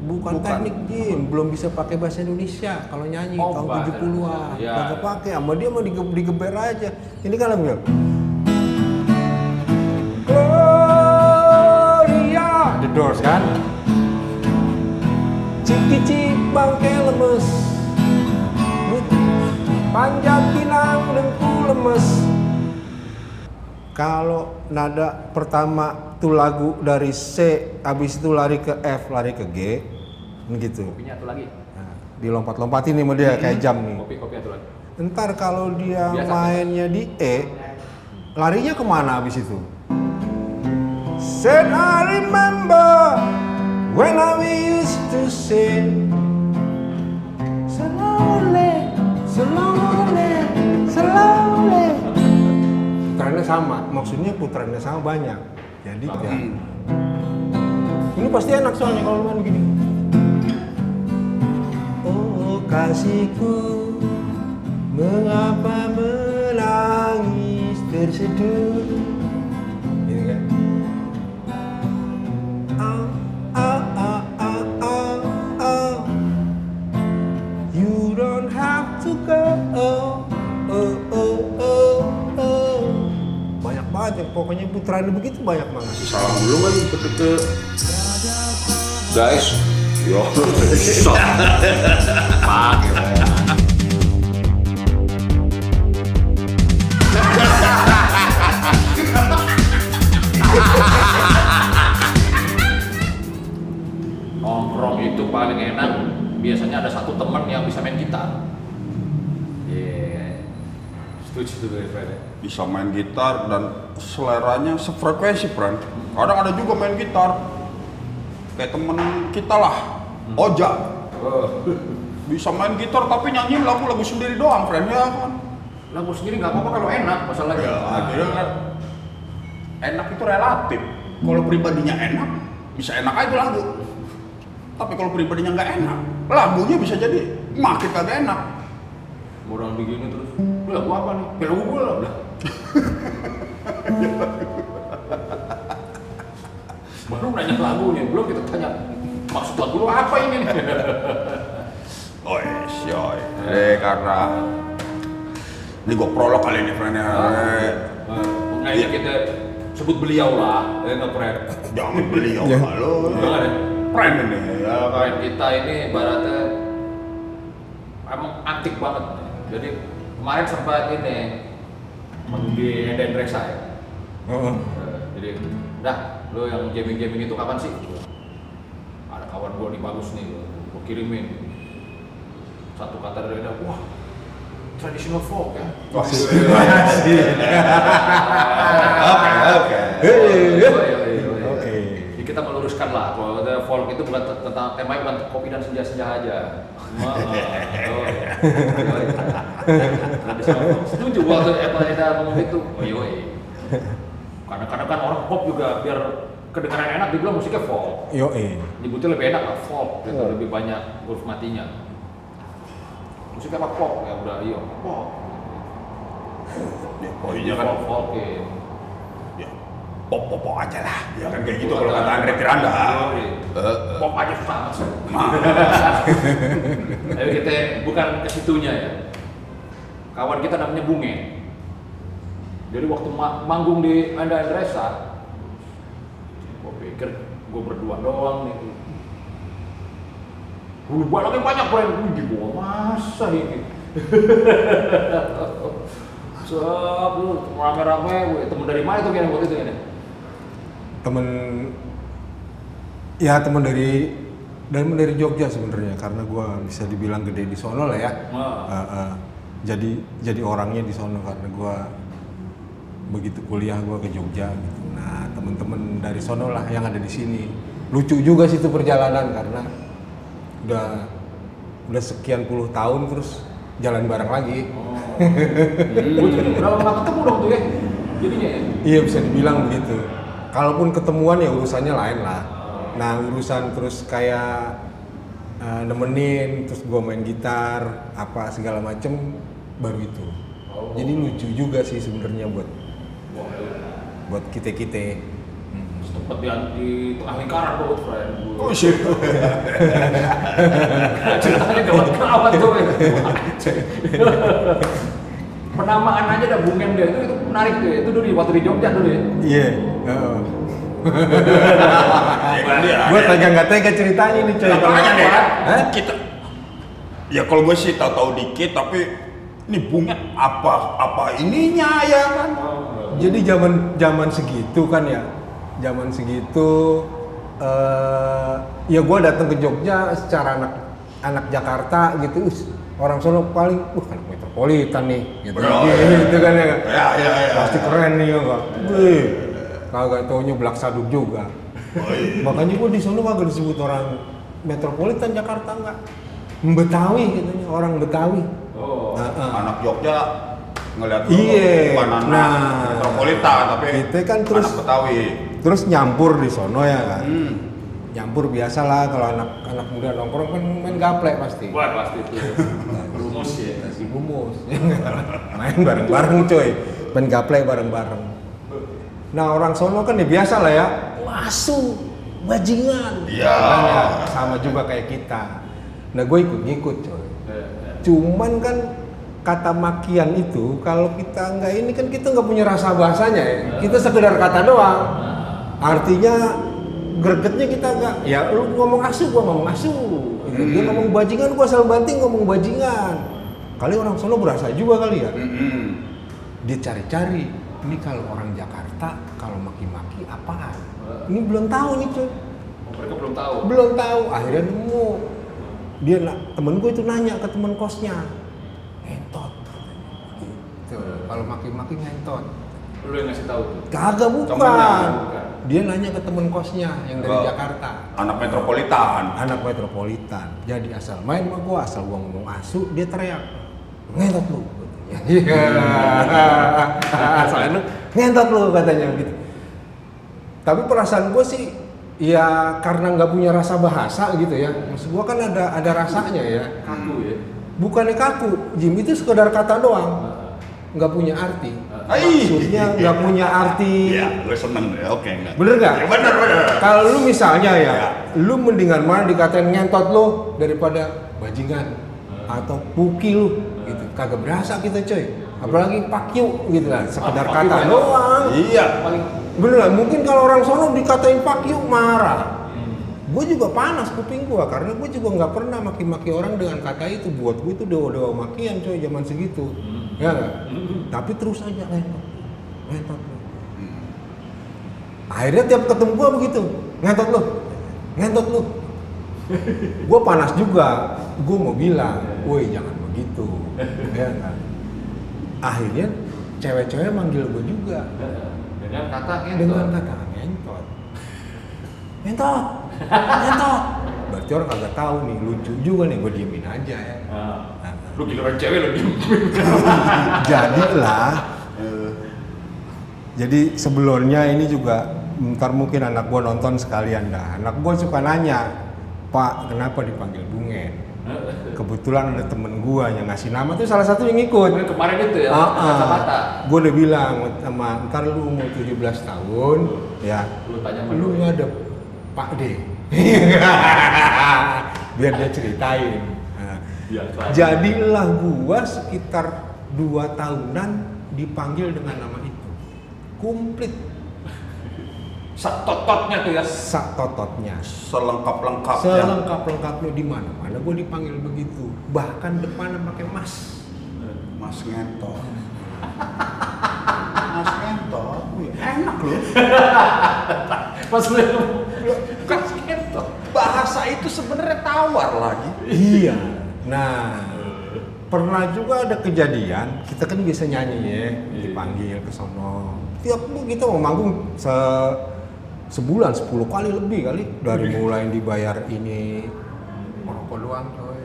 Bukan teknik gym, belum bisa pakai bahasa Indonesia kalau nyanyi tahun 70-an. Kagak pakai, sama dia mau digeber aja. Ini kan lagu Gloria, The Doors kan? Cik-cik bangke lemes, panjat pinang dengku lemes. Kalau nada pertama tuh lagu dari C, habis itu lari ke F, lari ke G, gitu. Kopinya tuh lagi. Nah, dilompat-lompatin nih sama dia kayak jam nih. Kopi tuh lagi. Ntar kalau dia Biasa, mainnya di E, larinya kemana habis itu? Said I remember when we used to sing, slowly, slowly, slowly. Putarannya sama, maksudnya putarannya sama banyak. Jadi ya. Ini pasti enak soalnya kalau main gini. Oh kasihku, mengapa menangis terseduh? Ini kan. You don't have to go. Banyak banget ya, pokoknya putaran begitu banyak banget. Salam dulu kan ke guys. Yo, Nongkrong itu paling enak. Biasanya ada satu teman yang bisa main gitar. Setuju tuh Fred. bisa main gitar dan seleranya sefrekuensi, friend. Kadang ada juga main gitar kayak temen kita lah, Oja. Bisa main gitar tapi nyanyi lagu-lagu sendiri doang, friend, ya kan? Lagu sendiri nggak apa-apa kalau enak, masalahnya. Ya, akhirnya kan enak itu relatif. Kalau pribadinya enak, bisa enak aja lagu. Tapi kalau pribadinya nggak enak, lagunya bisa jadi makin kagak enak. Orang begini terus, lagu apa nih? Ya lagu gue lah. Baru nanya lagunya, belum kita tanya maksud lagu lu apa ini nih? Oh yoy. Karena ini gue prolog kali ini, friend, ya. Nah ini kita sebut beliau lah, nggak friend. Jangan beliau kalau Jangan ya. friend ini. Ya, Friend kita ini ibaratnya emang antik banget. Jadi kemarin sempat ini di Eden Reksa ya. Jadi, dah, lo yang gaming itu kapan sih? Ada kawan gue nih bagus nih, gue kirimin satu kata dari dia, wah, traditional folk ya. Oke. Oke. Jadi kita meluruskan lah, kalau folk itu bukan tentang temanya bukan kopi dan senja-senja aja. Setuju waktu kita ngomong itu. Oh iya. Kadang-kadang kan orang pop juga biar kedengaran enak dibilang musiknya folk. Nyebutnya lebih enak lah folk, gitu, lebih banyak huruf matinya. Musiknya apa pop? Ya udah iya pop. Oh iya kan. Folk. Ya, pop aja lah. Ya kan kayak gitu kalau kata Andre Tiranda. Pop aja susah amat sih. Tapi kita bukan ke situnya ya. Kawan kita namanya Bunge. Jadi waktu manggung di Anda Andresa, gue pikir gue berdua doang nih. Balangnya banyak friend, di bawah masa ini. Sop, lu rame-rame, temen dari mana itu yang waktu itu ini? Temen dari Jogja sebenarnya, karena gue bisa dibilang gede di sono lah ya. Jadi orangnya di sono karena gue begitu kuliah gue ke Jogja gitu. Nah temen-temen dari sono lah yang ada di sini. Lucu juga sih itu perjalanan karena udah sekian puluh tahun terus jalan bareng lagi. Udah lama ketemu dong tuh ya, jadinya ya? Iya bisa dibilang begitu. Kalaupun ketemuan ya urusannya lain lah. Nah urusan terus kayak nemenin, terus gue main gitar, apa segala macem baru itu. Jadi lucu juga sih sebenarnya buat kita. Sempet di tengah lingkaran tuh, friend. Oh shit. Ceritanya gawat tuh. Penamaan aja dah Bungen deh, itu menarik tuh. Itu dulu waktu di Jogja dulu ya. Iya. Gue tega nggak tega ceritanya nih coy. Makanya deh, Hah? kita ya kalau gue sih tahu dikit, tapi ini Bunga apa ininya ya kan? Jadi zaman segitu kan ya, zaman segitu ya gue datang ke Jogja secara anak Jakarta gitu, orang sono paling, anak metropolitan nih, gitu, gitu kan ya, Ya. pasti keren nih ya kak. Wih, kagak taunya Blak Saduk juga. Makanya gue di sono kagak disebut orang metropolitan Jakarta enggak, Betawi katanya, orang Betawi. Oh. Anak Jogja ngeliat Iya. bukan anak Nah, metropolitan tapi kita kan terus anak Betawi. Terus nyampur di sono ya kan. Hmm. Nyampur biasa lah kalau anak muda nongkrong kan main gaplek pasti. Wah pasti tuh. Rumus ya. Si bumus. Main bareng-bareng coy. Main gaplek bareng-bareng. Nah orang sono kan ya biasa lah ya. Wasu, bajingan. Iya. Kan ya, sama juga kayak kita. Nah gue ikut-ikut coy. Cuman kan kata makian itu kalau kita nggak ini kan kita nggak punya rasa bahasanya ya. Kita sekedar kata doang. Artinya gregetnya kita nggak, ya lu ngomong asu, gua ngomong asu. Dia ngomong bajingan, gua asal banting ngomong bajingan. Kali orang sono berasa juga kali ya. Dia cari-cari. Ini kalau orang Jakarta kalau maki-maki apaan? Ini belum tahu nih cuy. Mereka belum tahu. Belum tahu. Akhirnya nemu. Dia temen gue itu nanya ke temen kosnya. Ngentot. Gitu. Kalau maki-maki ngentot. Lu yang ngasih tahu tuh. Kagak bukan. Temennya. Dia nanya ke temen kosnya yang dari Jakarta. Anak metropolitan. Anak metropolitan. Jadi asal main sama gua, asal gua ngomong asu, dia teriak. Ngentot lu. Iya. Asal ngentot lu katanya gitu. Tapi perasaan gua sih ya karena nggak punya rasa bahasa gitu ya. Maksud gua kan ada rasanya ya. Kaku ya. Bukannya kaku, Jim itu sekedar kata doang. Nggak punya arti. Maksudnya nggak punya arti. Iya, gue seneng deh. Oke, enggak. Bener nggak? Ya, bener. Kalau lu misalnya ya, Ya. lu mendingan mana dikatain ngentot lu daripada bajingan atau puki lu gitu. Kagak berasa kita coy. Apalagi pakyu gitu lah, sekedar Fuck kata you, doang. Iya. Paling Bener lah, mungkin kalau orang sono dikatain pakyu marah. Gue juga panas kuping gue karena gue juga nggak pernah maki-maki orang dengan kata itu. Buat gue itu dewa-dewa makian coy zaman segitu. Ya nggak? Tapi terus aja ngentot lu. Akhirnya tiap ketemu gue begitu, ngentot lu. Gue panas juga, gue mau bilang, woi jangan begitu, ya kan. Akhirnya cewek-cewek manggil gue juga dengan kata ngentot. Berarti orang kagak tahu nih, lucu juga nih, gue diemin aja ya. Lu giliran cewek lu diem. Jadilah. Jadi sebelumnya ini juga ntar mungkin anak gua nonton sekalian dah. Anak gua suka nanya, Pak kenapa dipanggil Bungen? Kebetulan ada temen gua yang ngasih nama tuh salah satu yang ikut. Kemarin itu ya, kata-kata. Gua udah bilang sama ntar lu umur 17 tahun ya. Lu tanya sama Lu lu. ngadep Pak D. Biar dia ceritain. Nah, Iya, jadilah gua sekitar 2 tahunan dipanggil dengan nama itu. Komplit sak tototnya tuh ya. sak tototnya. Selengkap-lengkapnya. Selengkap-lengkapnya di mana-mana gua dipanggil begitu. Bahkan depannya pakai mas. Mas ngentot. Mas ngentot. Wih, enak loh. Pas lu kan gitu. Bahasa itu sebenarnya tawar lagi. Iya. Nah, pernah juga ada kejadian, kita kan bisa nyanyi ya, dipanggil ke sono. Tiap kita mau manggung sebulan 10 kali lebih kali dari mulai dibayar ini merokok doang coy.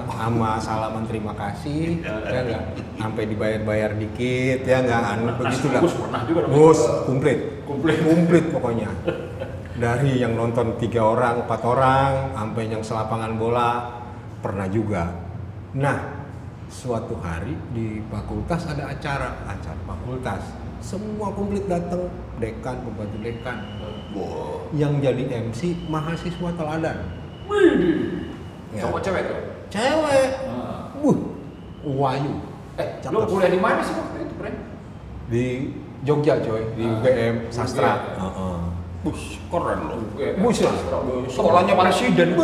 Sama salaman terima kasih ya enggak sampai dibayar-bayar dikit ya enggak begitu lah. Bus pernah juga dong. Bus komplit pokoknya. Dari yang nonton 3 orang, 4 orang sampai yang selapangan bola pernah juga. Nah, suatu hari di fakultas ada acara fakultas. semua komplit datang, dekan, pembantu dekan. Wow. Yang jadi MC mahasiswa teladan. Widih. Ya. Cowok cewek tuh. Cewek. Ah. Wayu. Lu kuliah di mana sih waktu itu, Bren? Di Jogja coy, di UGM Sastra. Bus, keren loh. Buset. Sekolahnya presiden.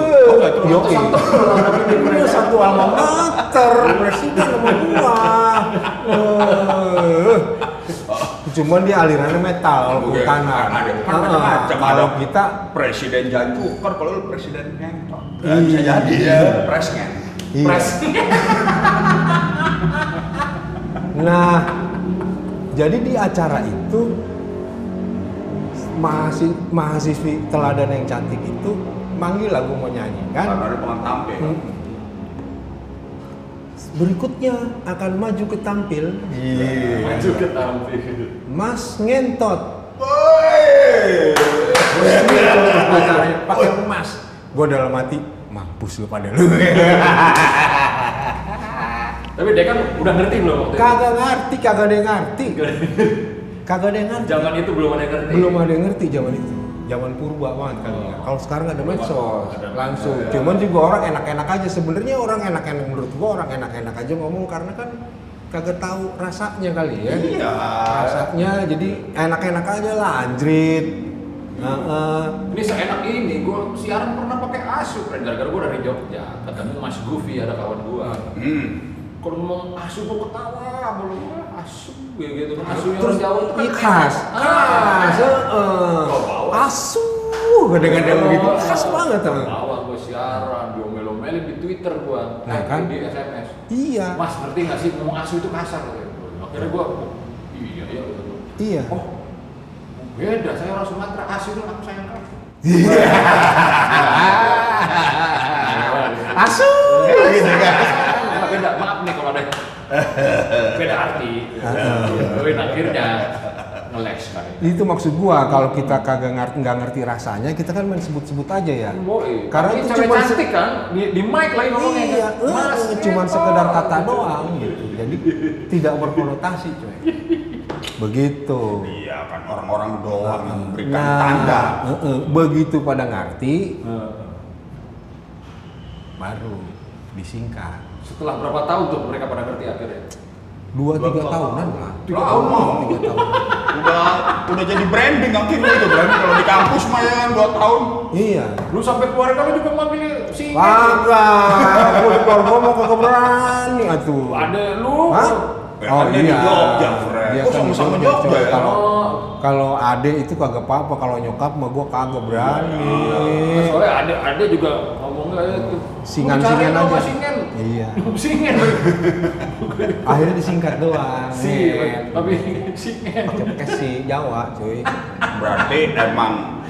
Yoki. Ini satu alma mater, presiden sama gua. Cuman dia alirannya metal, tanah. Macam Kalau kita presiden jancuker, kalau lu presiden ngentot. Iya. Bisa jadi ya, presnya. iya. Pres. Nah, jadi di acara itu mahasiswi teladan yang cantik itu manggil lagu mau nyanyi kan? Karena ada pengen tampil. Berikutnya akan maju ke tampil. Maju ke tampil. Mas Ngentot. Woi. Pakai emas. Gue dalam hati mampus lu pada lu. Tapi dia kan udah ngerti belum waktu itu? Kagak ngerti. Kagak ada yang ngerti. Zaman itu belum ada yang ngerti. Belum ada yang ngerti zaman itu. Zaman purba banget kali ya. Kalau sekarang ada medsos, langsung. Cuman juga orang enak-enak aja. Sebenarnya orang enak-enak menurut gua orang enak-enak aja ngomong karena kan kagak tahu rasanya kali ya. Iya. Rasanya jadi enak-enak aja lah, anjrit. Ini seenak ini, gua siaran pernah pakai asu, Bren. Gara-gara gua dari Jogja. Ketemu Mas Gufi, ada kawan gua. Kalau ngomong asu gua ketawa, belum asu gitu kan. Asu yang Terus Jawa itu kan khas. Asu. Kadang-kadang begitu khas banget tuh. Awal gua siaran, diomel-omelin di Twitter gua, Nah, kan? di SMS. Iya. Mas ngerti nggak sih ngomong asu itu kasar? Akhirnya gua, iya. Iya. Oh, beda. Saya orang Sumatera, asu itu aku sayang kamu. Asu. Gitu kan. Beda, maaf nih kalau ada beda arti. Tapi akhirnya nge-lag sekali. Itu maksud gua kalau kita kagak nggak ngerti rasanya kita kan main sebut-sebut aja ya. Karena tapi itu cewek cuma cantik kan di mic lagi ngomongnya. Iya, Mas, cuman Ngentot. sekedar kata doang gitu. Jadi tidak berkonotasi coy. Begitu. Iya kan orang-orang doang yang memberikan Nah, tanda. begitu pada ngerti baru disingkat. Setelah berapa tahun tuh mereka pada ngerti akhirnya? 2-3 tahunan lah. 3 tahun. 3 tahun. Udah jadi branding akhirnya itu branding kalau di kampus mah ya 2 tahun. Iya. Lu sampai keluarga lu juga manggil si Kagak. Gua mau kagak berani atuh. ada lu. Hah? Oh iya. Di Jogja, Fred. Dia Oh kan sama-sama di Jogja, Jogja ya. Kalau ade itu kagak apa-apa, kalau nyokap mah gua kagak berani. Soalnya ada juga ngomongnya itu. Singan-singan Lu cari aja. nama Singen. Iya. Singen. Akhirnya disingkat doang. Tapi Singen. Pakai si Jawa, cuy. Berarti emang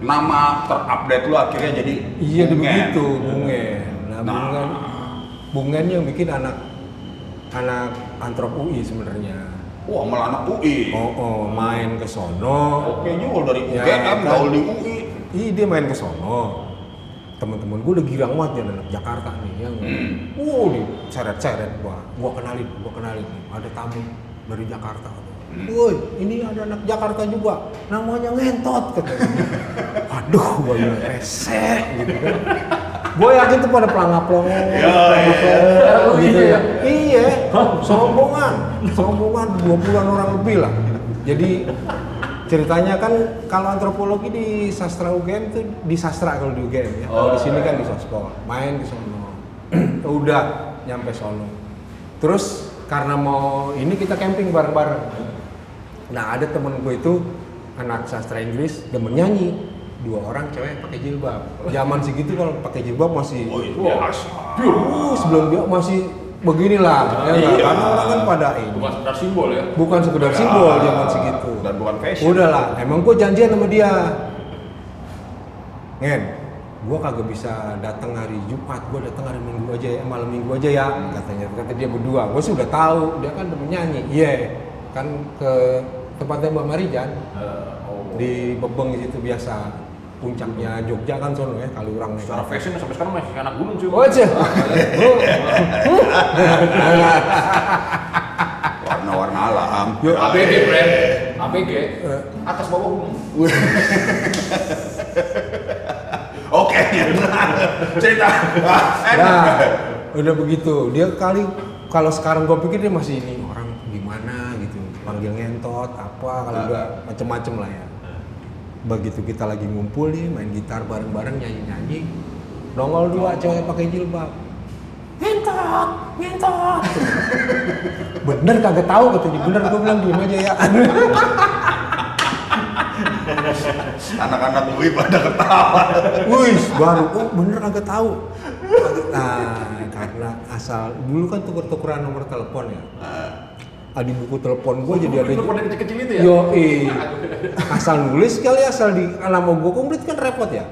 nama terupdate lu akhirnya jadi Iya Bungen. begitu, Bungen. Nah, Bungen yang bikin anak antrop UI sebenarnya. Wah malah anak UI. Main ke sono. Oke juga dari Ya, UGM kan. gaul di UI. Iya dia main ke sono. Temen-temen gue udah girang banget ya anak Jakarta nih yang diseret-seret gua kenalin ada tamu dari Jakarta. Woi, ini ada anak Jakarta juga, namanya Ngentot katanya. Aduh, gue bilang resek gitu kan. Gue yakin tuh pada pelangap-pelongo. Gitu ya. Iya, sombongan 20-an orang lebih lah. Jadi ceritanya kan kalau antropologi di sastra UGM tuh di sastra kalau di UGM ya. Kalau di sini kan di sospol, main di sono. Udah nyampe sono. Terus karena mau ini kita camping bareng-bareng. Nah ada temen gue itu anak sastra Inggris demen nyanyi, 2 orang cewek pakai jilbab. Zaman segitu kalau pakai jilbab masih sebelum dia masih beginilah ya Iya. karena orang kan pada ini Bukan sekedar simbol ya. bukan sekedar simbol zaman segitu. Dan bukan fashion. Udahlah, emang gue janjian sama dia. Ngen, gue kagak bisa datang hari Jumat, gue datang hari Minggu aja ya, malam Minggu aja ya, katanya. Kata dia berdua, gue sih udah tahu, dia kan demen nyanyi. Iya, kan ke tempatnya Mbak Marijan di Bebeng itu biasa puncaknya Jogja kan sono ya, kali orang Secara fashion sampai sekarang masih anak gunung cuy. Oh aja. Warna-warna malam. Yo, ABG, friend. ABG. Atas bawah gunung. Oke, cerita. Nah, udah begitu. Dia kalau sekarang gue pikir dia masih ini orang gimana gitu, panggil ngentot apa kalau udah macem-macem lah ya. Begitu kita lagi ngumpul nih main gitar bareng-bareng nyanyi-nyanyi, nongol dua cewek pakai jilbab. Ngentot, ngentot. Bener kagak tahu katanya, bener gue bilang diem aja ya. Anak-anak gue pada ketawa. Wih, baru, oh bener kagak tahu. Nah, karena asal dulu kan tuker-tukeran nomor telepon ya. Di buku telepon gue jadi ada. Telepon yang kecil-kecil itu ya? Yo, asal nulis kali asal di nama gue komplit kan repot ya.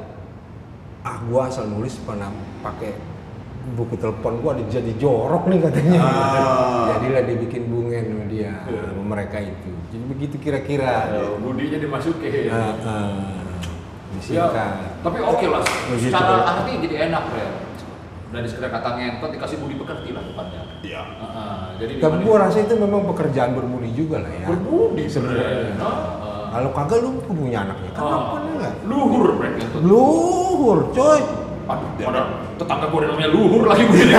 Gue asal nulis pernah pakai buku telepon gue ada jadi jorok nih katanya. Jadilah dibikin bungen sama dia, sama mereka itu. Jadi begitu kira-kira. Budinya dimasukin. Disingkat. Ya, tapi oke lah. Begitu, Secara Bro. arti jadi enak ya. Dari sekedar kata ngentot dikasih budi pekerti lah depannya. Iya. Jadi Tapi gue rasa itu memang pekerjaan berbudi juga lah ya. berbudi sebenarnya. Kalau kagak lu punya anaknya kan apa enggak? Luhur, friend. Ngentot. Luhur, coy. Aduh, mana tetangga gue namanya Luhur lagi begini.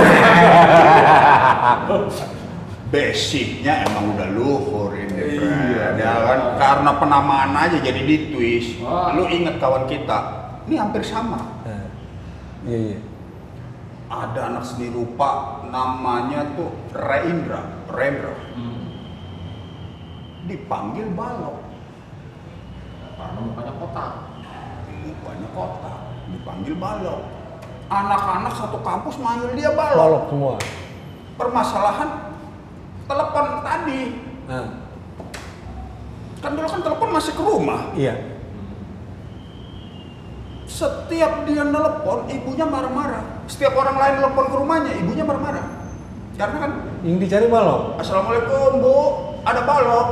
Basicnya emang udah luhur ini, Iya. ya kan? Karena penamaan aja jadi ditwist. Wah. Lu inget kawan kita, ini hampir sama. Iya. Ada anak seni rupa namanya tuh Rendra. Dipanggil balok. Karena mukanya kotak. Mukanya kotak, dipanggil balok. Anak-anak satu kampus manggil dia balok. Balok semua. Permasalahan telepon tadi. Kan dulu kan telepon masih ke rumah. Iya. Setiap dia nelpon, ibunya marah-marah. Setiap orang lain nelpon ke rumahnya, ibunya marah-marah. Karena kan, Yang dicari balok. Assalamualaikum Bu, ada balok.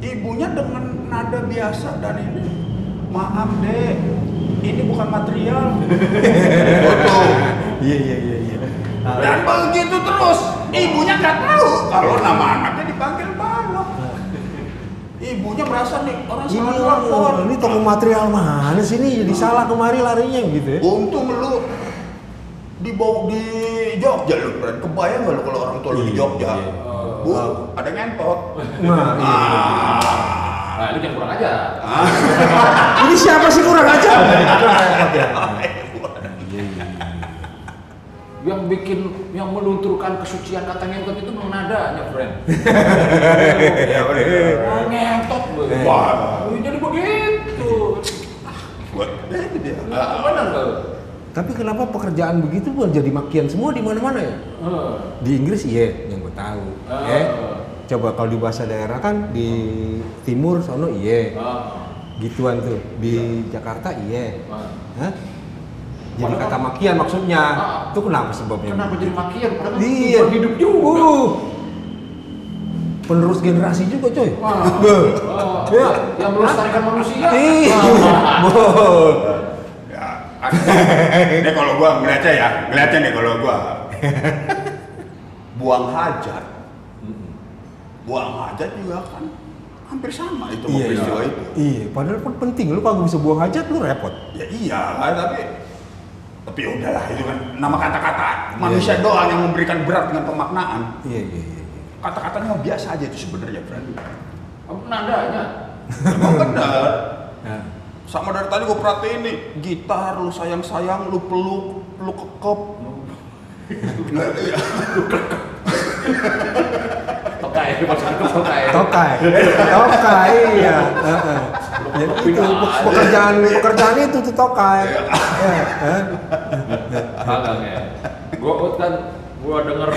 Ibunya dengan nada biasa dan ini, maaf Dek, ini bukan material. Iya. Dan begitu terus, ibunya nggak tahu kalau nama anaknya dipanggil balok. Ibunya merasa nih orang Ini salah telepon. ini toko material mana sih nih? Jadi salah kemari larinya gitu ya. Untung lu dibawa di Jogja lu, Fred. Kebayang nggak lu kalau orang tua lu di Jogja? Bu, ada ngentot. Nah, Nah, lu jangan kurang aja. ini siapa sih kurang aja? Yang melunturkan kesucian kata ngentot itu memang nadanya, friend. Ya bener. Oh, ngentot, Bu. Wah. Jadi begitu. Buat itu dia. Benar nggak? Tapi kenapa pekerjaan begitu buat jadi makian semua di mana-mana ya? Di Inggris iya, yang gue tahu. Coba kalau di bahasa daerah kan di timur sono iya. Gituan tuh. Di Jakarta iya. Hah? Jadi Padahal kata makian maksudnya. Itu kenapa sebabnya? Kenapa jadi makian? Padahal Iya. tujuan hidup juga. Penerus generasi juga coy. Ya, yang melestarikan manusia. Iya. Ya, ini kalau gua ngeliatnya nih kalau gua buang hajat juga kan hampir sama itu sama peristiwa itu. Iya, padahal pun penting. Lu kalau bisa buang hajat lu repot. Ya iya, tapi udahlah itu kan nama kata-kata manusia doang yang memberikan berat dengan pemaknaan. Iya. Kata-katanya biasa aja itu sebenarnya, Fred. Nadanya. Emang benar. Ya. Sama dari tadi gue perhatiin nih, gitar lu sayang-sayang, lu peluk kekep. Tokai. Tokai, iya. Jadi itu pekerjaan itu tuh tokai. Kagak ya. Gua denger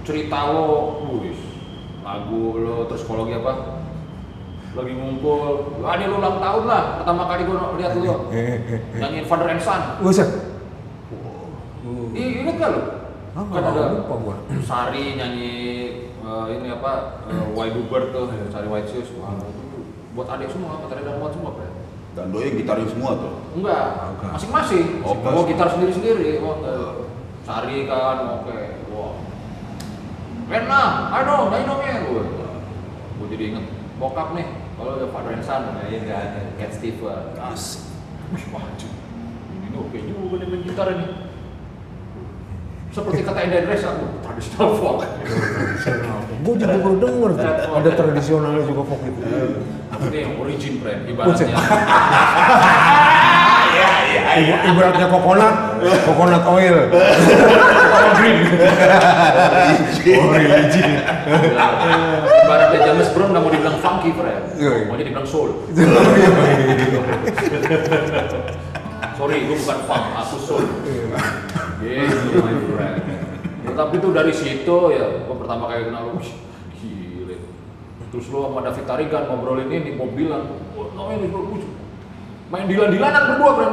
cerita lo, lagu lo terus psikologi apa? Lagi ngumpul, ini lu ulang tahun lah. Pertama kali gua lihat lu nyanyiin Father and Son. Buset. Ingat gak lu? Kan ada lupa gua. Sari nyanyi ini apa White Bird tuh, Sari White Shoes. Wah, itu buat adik semua, materi dan buat semua, Bro. Dan doi gitarin semua tuh. Enggak, masing-masing. Oh, gitar sendiri-sendiri. Sari kan, oke. Wah. Keren lah, ayo dong, nyanyi dong ya. Gue jadi inget bokap nih, kalau ada Father and Son, ya kan, Cat Steve. Asik. Wah, cuy, ini oke juga nih main gitar ini. Seperti kata Enda Dress aku, tradisional folk. Gue juga baru denger tuh, ada tradisionalnya juga folk itu. Ini yang origin brand, ibaratnya. Ibaratnya coconut oil. Green. Origin. Ibaratnya James Brown nggak mau dibilang funky, friend. Maunya dibilang soul. Sorry, gue bukan funk, aku soul. Gitu, my friend. Ya, tapi tuh dari situ ya, gue pertama kali kenal lu, gile. Terus lu sama David Tarigan ngobrolin ini di mobilan. Oh, ini bro, main dilan-dilanan berdua, friend.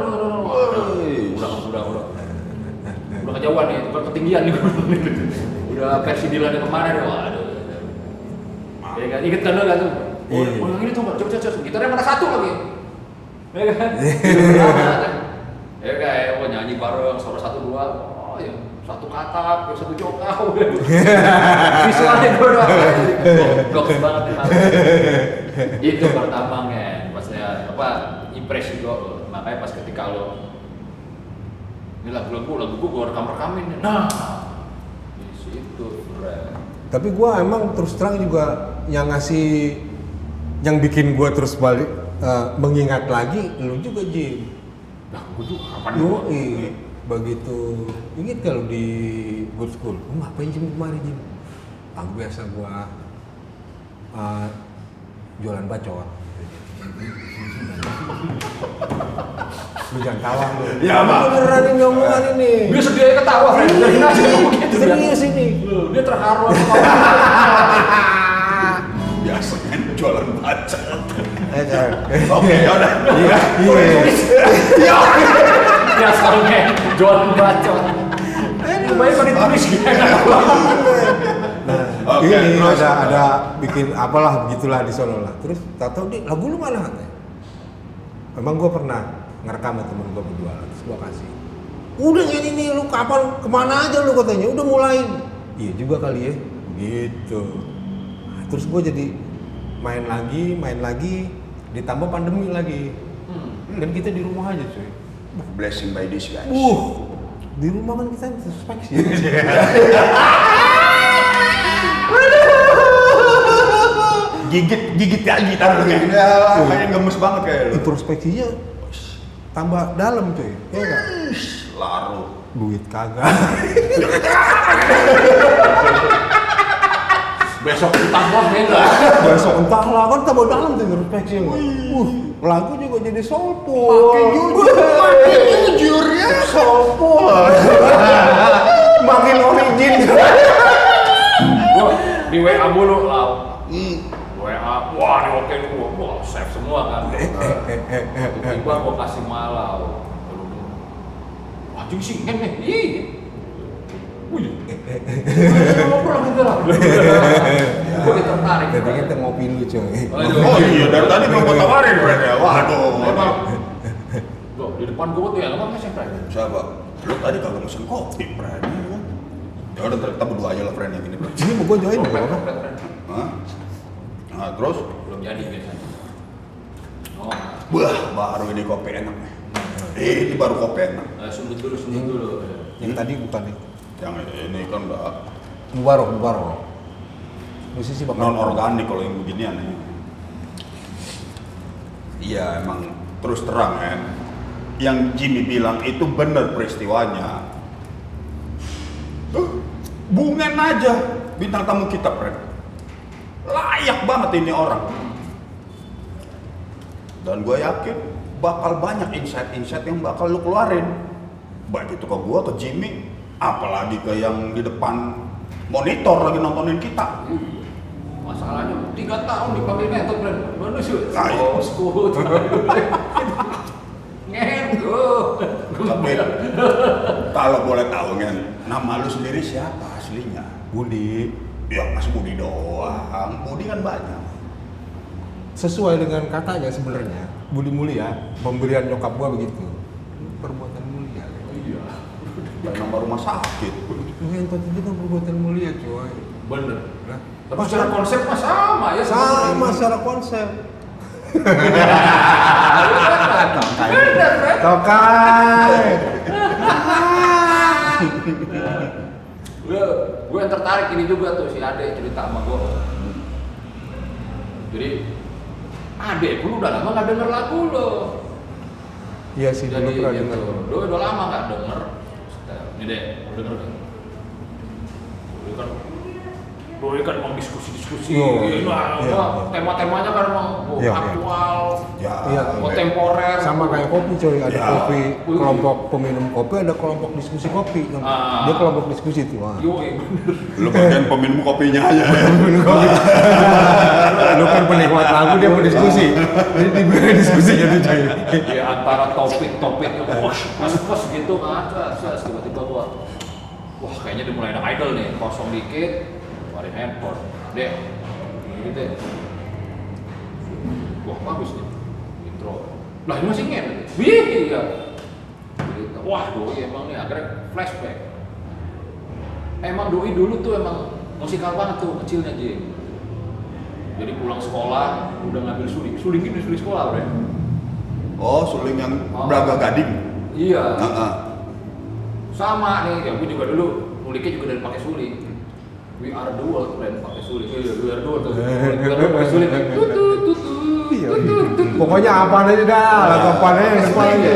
Udah kejauhan ya, bukan ketinggian nih. Udah versi Dilan yang kemarin ya, waduh. Ya kan, inget kan lo gak tuh? Oh yang ini tuh, coba, gitarnya mana satu lagi? Ya kan? Ya kayak mau nyanyi bareng, suara 1-2, oh ya satu kata, satu jokau. Visualnya gue doang. Goks banget nih. Itu pertama kan, maksudnya apa? Impresi gue, makanya pas ketika lo ini lagu gue rekam-rekamin. Nah, di situ, bro. Tapi gue emang terus terang juga yang bikin gue terus balik mengingat lagi lu juga, Jim. Nah, gue juga kapan begitu inget kalau di Good School, lu ngapain Jim kemarin, Jim? Biasa gue jualan bacot. Lu jangan tawa lu. Ya, Bang. Beneran ini omongan ini. Dia sedih ketawa, friend. Dari nasi begitu. Serius ini. Dia terharu. Biasa kan jualan baca. Oke. Oke, yaudah. Iya. Ya soalnya jualan bacot. Baik kalau ditulis gimana? Nah, Oke, ini terus. ada bikin apalah begitulah di sono lah. Terus tahu di lagu lu mana katanya? Memang gue pernah ngerekam sama temen gue berdua, terus gue kasih. Udah nyanyi nih, lu kapan kemana aja lu katanya, udah mulai. Iya juga kali ya, gitu. Nah, terus gue jadi main lagi, ditambah pandemi lagi. Kan kita di rumah aja cuy. Blessing by this guys. Di rumah kan kita introspeksi. Gigit ya gitar lu kayak kayak gemes banget kayak lu. Introspeksinya tambah dalam cuy, ya enggak? Larut. Duit kagak. Besok ditambah ya enggak? Besok entahlah kan tambah dalam tuh introspeksinya. Lagu juga jadi soulful. Makin jujur ya. Soulful. Makin origin. Gua di WA mulu lah. WA, wah ini oke nih gua, save semua kan. Tiba-tiba gua kasih malau. Wah anjing sih nih. Ih. Wih. Ngobrol gitu lah. Gua tertarik. Jadi kita ngopi lu coy. Oh iya, dari tadi belum gua tawarin, Fred ya. Waduh. Loh, di depan gua tuh ya, apa sih, Fred? Siapa? Lu tadi kagak mesen kopi, Fred. Ya udah kita berdua aja lah, Fred, yang ini, Fred. Ini mau gue join nggak apa? Hah? Nah, terus? Belum jadi biasanya. Oh, Wah, baru ini kopi enak nih. Ini baru kopi enak. sundut dulu. Yang tadi bukan nih. Yang ini kan udah Mubarok. Musisi bakal non organik kalau yang beginian nih. Iya, emang terus terang ya. Yang Jimmy bilang itu benar peristiwanya. Bungen aja bintang tamu kita, Fred. Layak banget ini orang. Dan gue yakin bakal banyak insight-insight yang bakal lu keluarin. Baik itu ke gue, ke Jimmy, apalagi ke yang di depan monitor lagi nontonin kita. Masalahnya 3 tahun dipanggil ngetot, Bren. Mana sih? Nah, iya. Skut. Ngetot. Tapi kalau boleh tahu kan, nama lu sendiri siapa aslinya? Budi. Ya Mas Budi doang. Budi kan banyak. Sesuai dengan katanya sebenarnya Budi Mulia, pemberian nyokap gua begitu. Perbuatan mulia. Iya. Dan nama rumah sakit. Ngentot itu kan perbuatan mulia coy. Bener. Nah, Tapi secara konsep mah sama ya sama secara konsep. Beda, Fred. Tokai. Gue yang tertarik ini juga tuh si Ade cerita sama gue. Jadi Ade pun udah lama nggak denger lagu lo. Iya sih, dulu Jadi pernah gitu. denger. Lo udah lama nggak denger. Ini deh, lo denger kan? Doi kan emang diskusi-diskusi, tema-temanya kan emang aktual, kontemporer. Sama kayak kopi coy, ada kopi, kelompok peminum kopi, ada kelompok diskusi kopi. Dia kelompok diskusi tuh. Yoi, bener. Lu bagian peminum kopinya aja. Lu kan penikmat lagu, dia berdiskusi. Jadi diberi diskusinya tuh coy. Ya antara topik-topiknya, pas gitu kan, tiba-tiba gua, wah kayaknya dia mulai ada idol nih, kosong dikit. Keluarin handphone, deh, ini deh, wah bagus nih, intro, lah ini masih ngen, wih ya, wah Doi emang nih akhirnya flashback, emang Doi dulu tuh emang musikal banget tuh kecilnya Jim, jadi pulang sekolah udah ngambil suling ini suling sekolah bro. Oh, suling yang Braga Gading. Iya, sama nih, ya gue juga dulu nguliknya juga dari pakai suling. We are the world, friend, pakai suling. We are the world, pakai suling. Pokoknya apaan aja dah, lagu apaan aja yang depan itu.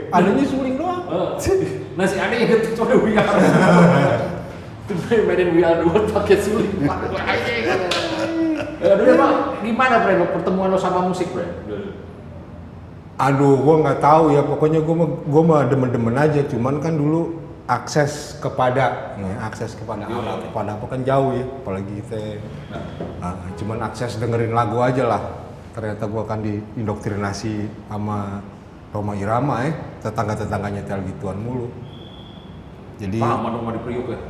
Adanya suling doang. Nah si Ade yang kecuali We are. Tuh mainin We are the world pakai suling. Aduh emang gimana, friend, pertemuan lo sama musik, friend? Aduh, gua nggak tahu ya. Pokoknya gua mah demen-demen aja. Cuman kan dulu akses kepada alat, kepada apa kan jauh ya, apalagi kita cuman akses dengerin lagu aja lah. Ternyata gua akan diindoktrinasi sama Rhoma Irama tetangga-tetangganya tel gituan mulu. Jadi sama dong di Priuk ya.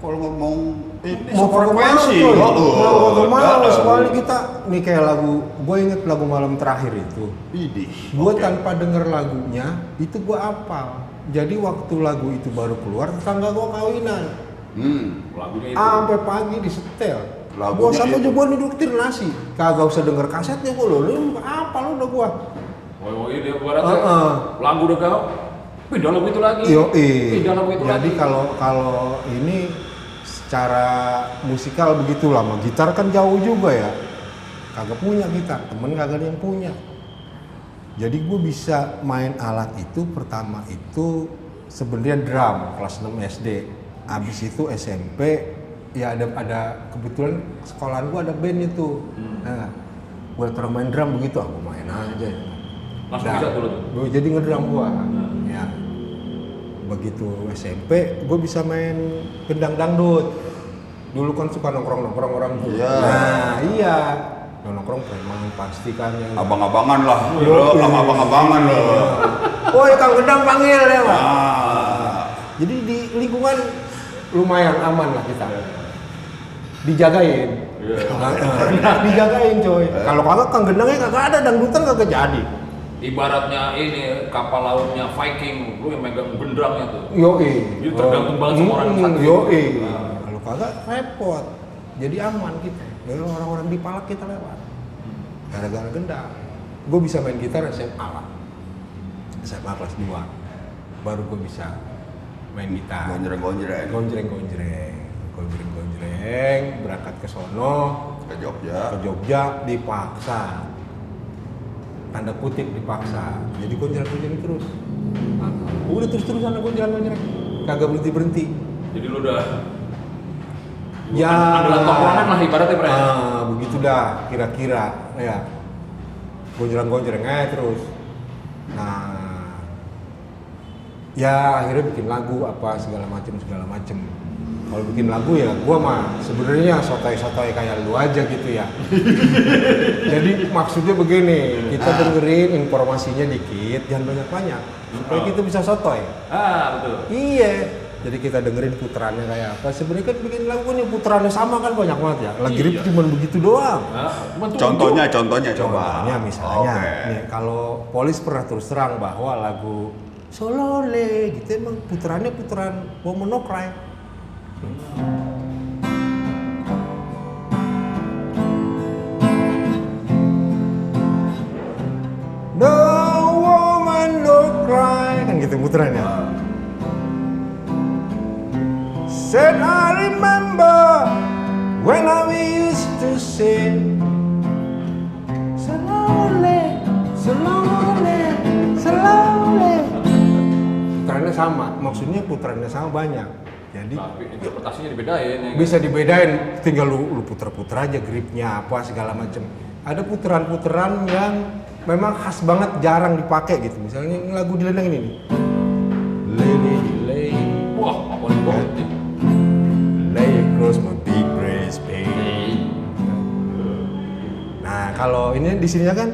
Kalau ngomong ini mau frekuensi, mau soalnya kita nih kayak lagu, gue inget lagu Malam Terakhir itu. Gue tanpa denger lagunya itu gue apal. Jadi waktu lagu itu baru keluar, tetangga gue kawinan. Lagunya itu. Sampai pagi disetel. Gue sama aja gue didoktrinasi. Kagak usah denger kasetnya gue lu apa lu udah gue. Oh iya dia baratnya lagu udah kau. Pindah lagu itu lagi. Pindah lagu itu jadi lagi. kalau ini secara musikal begitu lama. Gitar kan jauh juga ya. Kagak punya gitar, temen kagak ada yang punya. Jadi gue bisa main alat itu pertama itu sebenarnya drum kelas 6 SD. Abis itu SMP ya ada kebetulan sekolahan gue ada band itu. Nah, gue terus main drum begitu, aku main aja. Langsung bisa dulu tuh. Gue jadi ngedrum gue. Ya. Begitu SMP gue bisa main gendang dangdut. Dulu kan suka nongkrong orang tuh. Iya. Nah, iya. Nongkrong preman pasti kan yang abang-abangan lah, sama abang-abangan loh. Woi Kang Gendang panggil ya Pak. Jadi di lingkungan lumayan aman lah kita. Dijagain. Dijagain coy. Kalau kagak Kang Gendangnya kagak ada, dangdutan kagak jadi. Ibaratnya ini kapal lautnya Viking, lu yang megang bendrangnya tuh. Yoi. Itu tergantung banget sama orang yang satu. Yoi. Kalau kagak repot. Jadi aman kita. Dari orang-orang di Palak kita lewat. Gara-gara gendang. Gue bisa main gitar SMA lah. SMA kelas 2. Baru gue bisa main gitar. Gonjreng. Berangkat ke sono. Ke Jogja Dipaksa. Tanda kutip dipaksa. Jadi gonjreng terus. Udah terus-terusan gonjreng. Kagak berhenti. Jadi lu udah ya adalah tongkrongan lah ibaratnya Bro. Begitu dah kira-kira ya. Gonjreng aja terus. Nah, ya akhirnya bikin lagu apa segala macem. Kalau bikin lagu ya gua mah sebenarnya sotoy kayak lu aja gitu ya. Jadi maksudnya begini, kita dengerin informasinya dikit, jangan banyak-banyak supaya kita bisa sotoy. Betul. Iya. Jadi kita dengerin putarannya kayak apa. Sebenarnya kan bikin lagu nih putarannya sama kan banyak banget ya. Lagi rip cuma begitu doang. Contohnya coba. Contohnya misalnya, nih kalau Polis pernah terus terang bahwa lagu Solole gitu emang putaran Womonokrai. puterannya. Said I remember when I used to sing slowly, slowly, slowly. Putarannya sama, maksudnya putarannya sama banyak. Jadi Tapi interpretasinya dibedain ya. bisa dibedain, tinggal lu puter-puter aja gripnya apa segala macem. Ada putaran-putaran yang memang khas banget, jarang dipakai gitu. Misalnya ini lagu Dilendang ini nih. Lady, lady, Wah, apa nih? lay across my big breast pain. Nah, kalau ini di sininya kan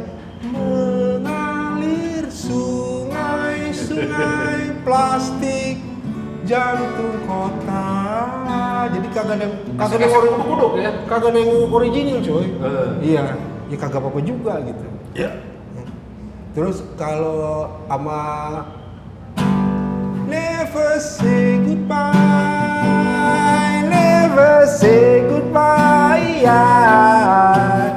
mengalir sungai-sungai plastik jantung kota. Jadi kagak ada yang original coy. Iya, ya kagak apa-apa juga gitu. Ya. Terus kalau sama never say goodbye, never say goodbye. Yeah.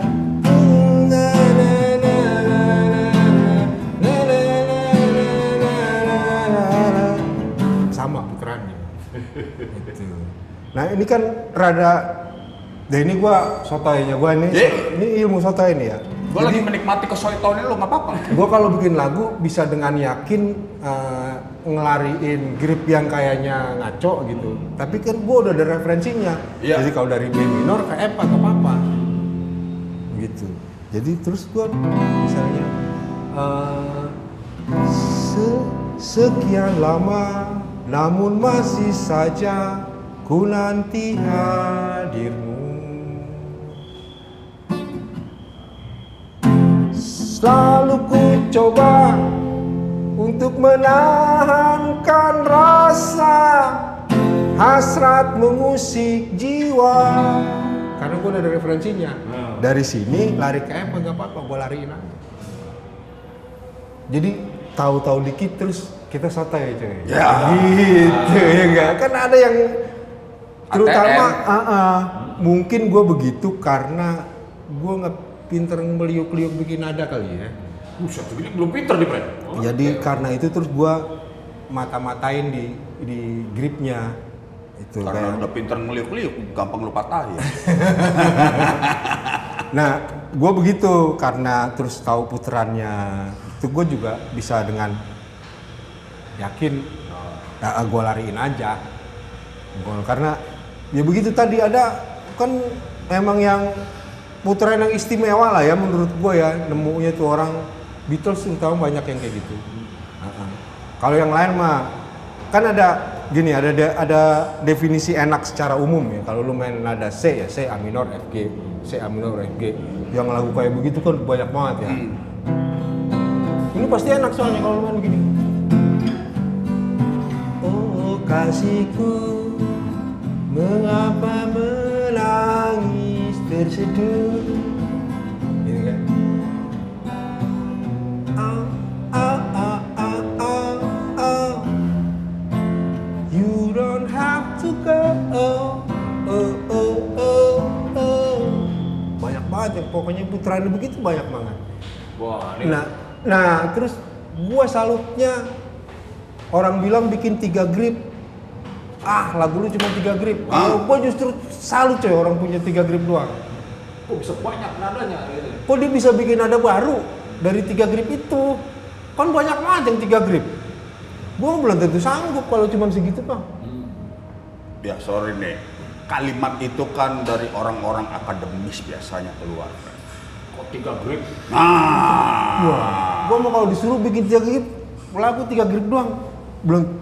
Sama puterannya. Gitu. Nah ini kan rada, ini gua sotoynya gua nih, ini ilmu sotoy nih ya. Gue lagi menikmati kesoitoannya lu, nggak apa-apa. Gue kalau bikin lagu bisa dengan yakin ngelariin grip yang kayaknya ngaco gitu. Tapi kan gue udah ada referensinya. Iya. Jadi kalau dari B minor ke F atau apa gitu. Jadi terus gue misalnya sekian lama namun masih saja ku nanti hadirmu. Selalu ku coba untuk menahankan rasa hasrat mengusik jiwa. Karena gue udah ada referensinya. Dari sini lari ke F nggak apa-apa, gue lariin aja. Jadi tahu-tahu dikit terus kita sotoy coy. Ya. Gitu ya enggak? Kan ada yang terutama mungkin gue begitu karena gue nggak pinter meliuk-liuk bikin nada kali ya. Buset, segini belum pinter nih, Fred. Jadi karena itu terus gua mata-matain di gripnya itu Karena kayak. udah pinter ngeliuk-liuk, gampang lu patahin. Nah, gua begitu karena terus tahu puterannya. Itu gua juga bisa dengan yakin gua lariin aja. Karena ya begitu tadi ada kan emang yang putaran yang istimewa lah ya menurut gue ya, nemunya tuh orang Beatles terutama banyak yang kayak gitu. Kalau yang lain mah kan ada gini, ada definisi enak secara umum ya. Kalau lu main nada C ya C A minor F G, C A minor F G. Yang lagu kayak begitu kan banyak banget ya. Ini pasti enak soalnya kalau lu main begini. Oh kasihku, mengapa menangis terseduh? Ini kan. You don't have to go. Banyak banget ya, pokoknya putaran begitu banyak banget. Wah, ini Nah, terus gua salutnya orang bilang bikin 3 grip. Lagu lu cuma 3 grip. Gua justru salut coy orang punya 3 grip doang. kok bisa banyak nadanya gitu. Kok dia bisa bikin nada baru dari 3 grip itu? Kan banyak banget yang 3 grip. Gua belum tentu sanggup kalau cuma segitu, Bang. Ya sorry nih, kalimat itu kan dari orang-orang akademis biasanya keluar. Kok 3 grip? Wah, gua mau kalau disuruh bikin 3 grip, lagu 3 grip doang,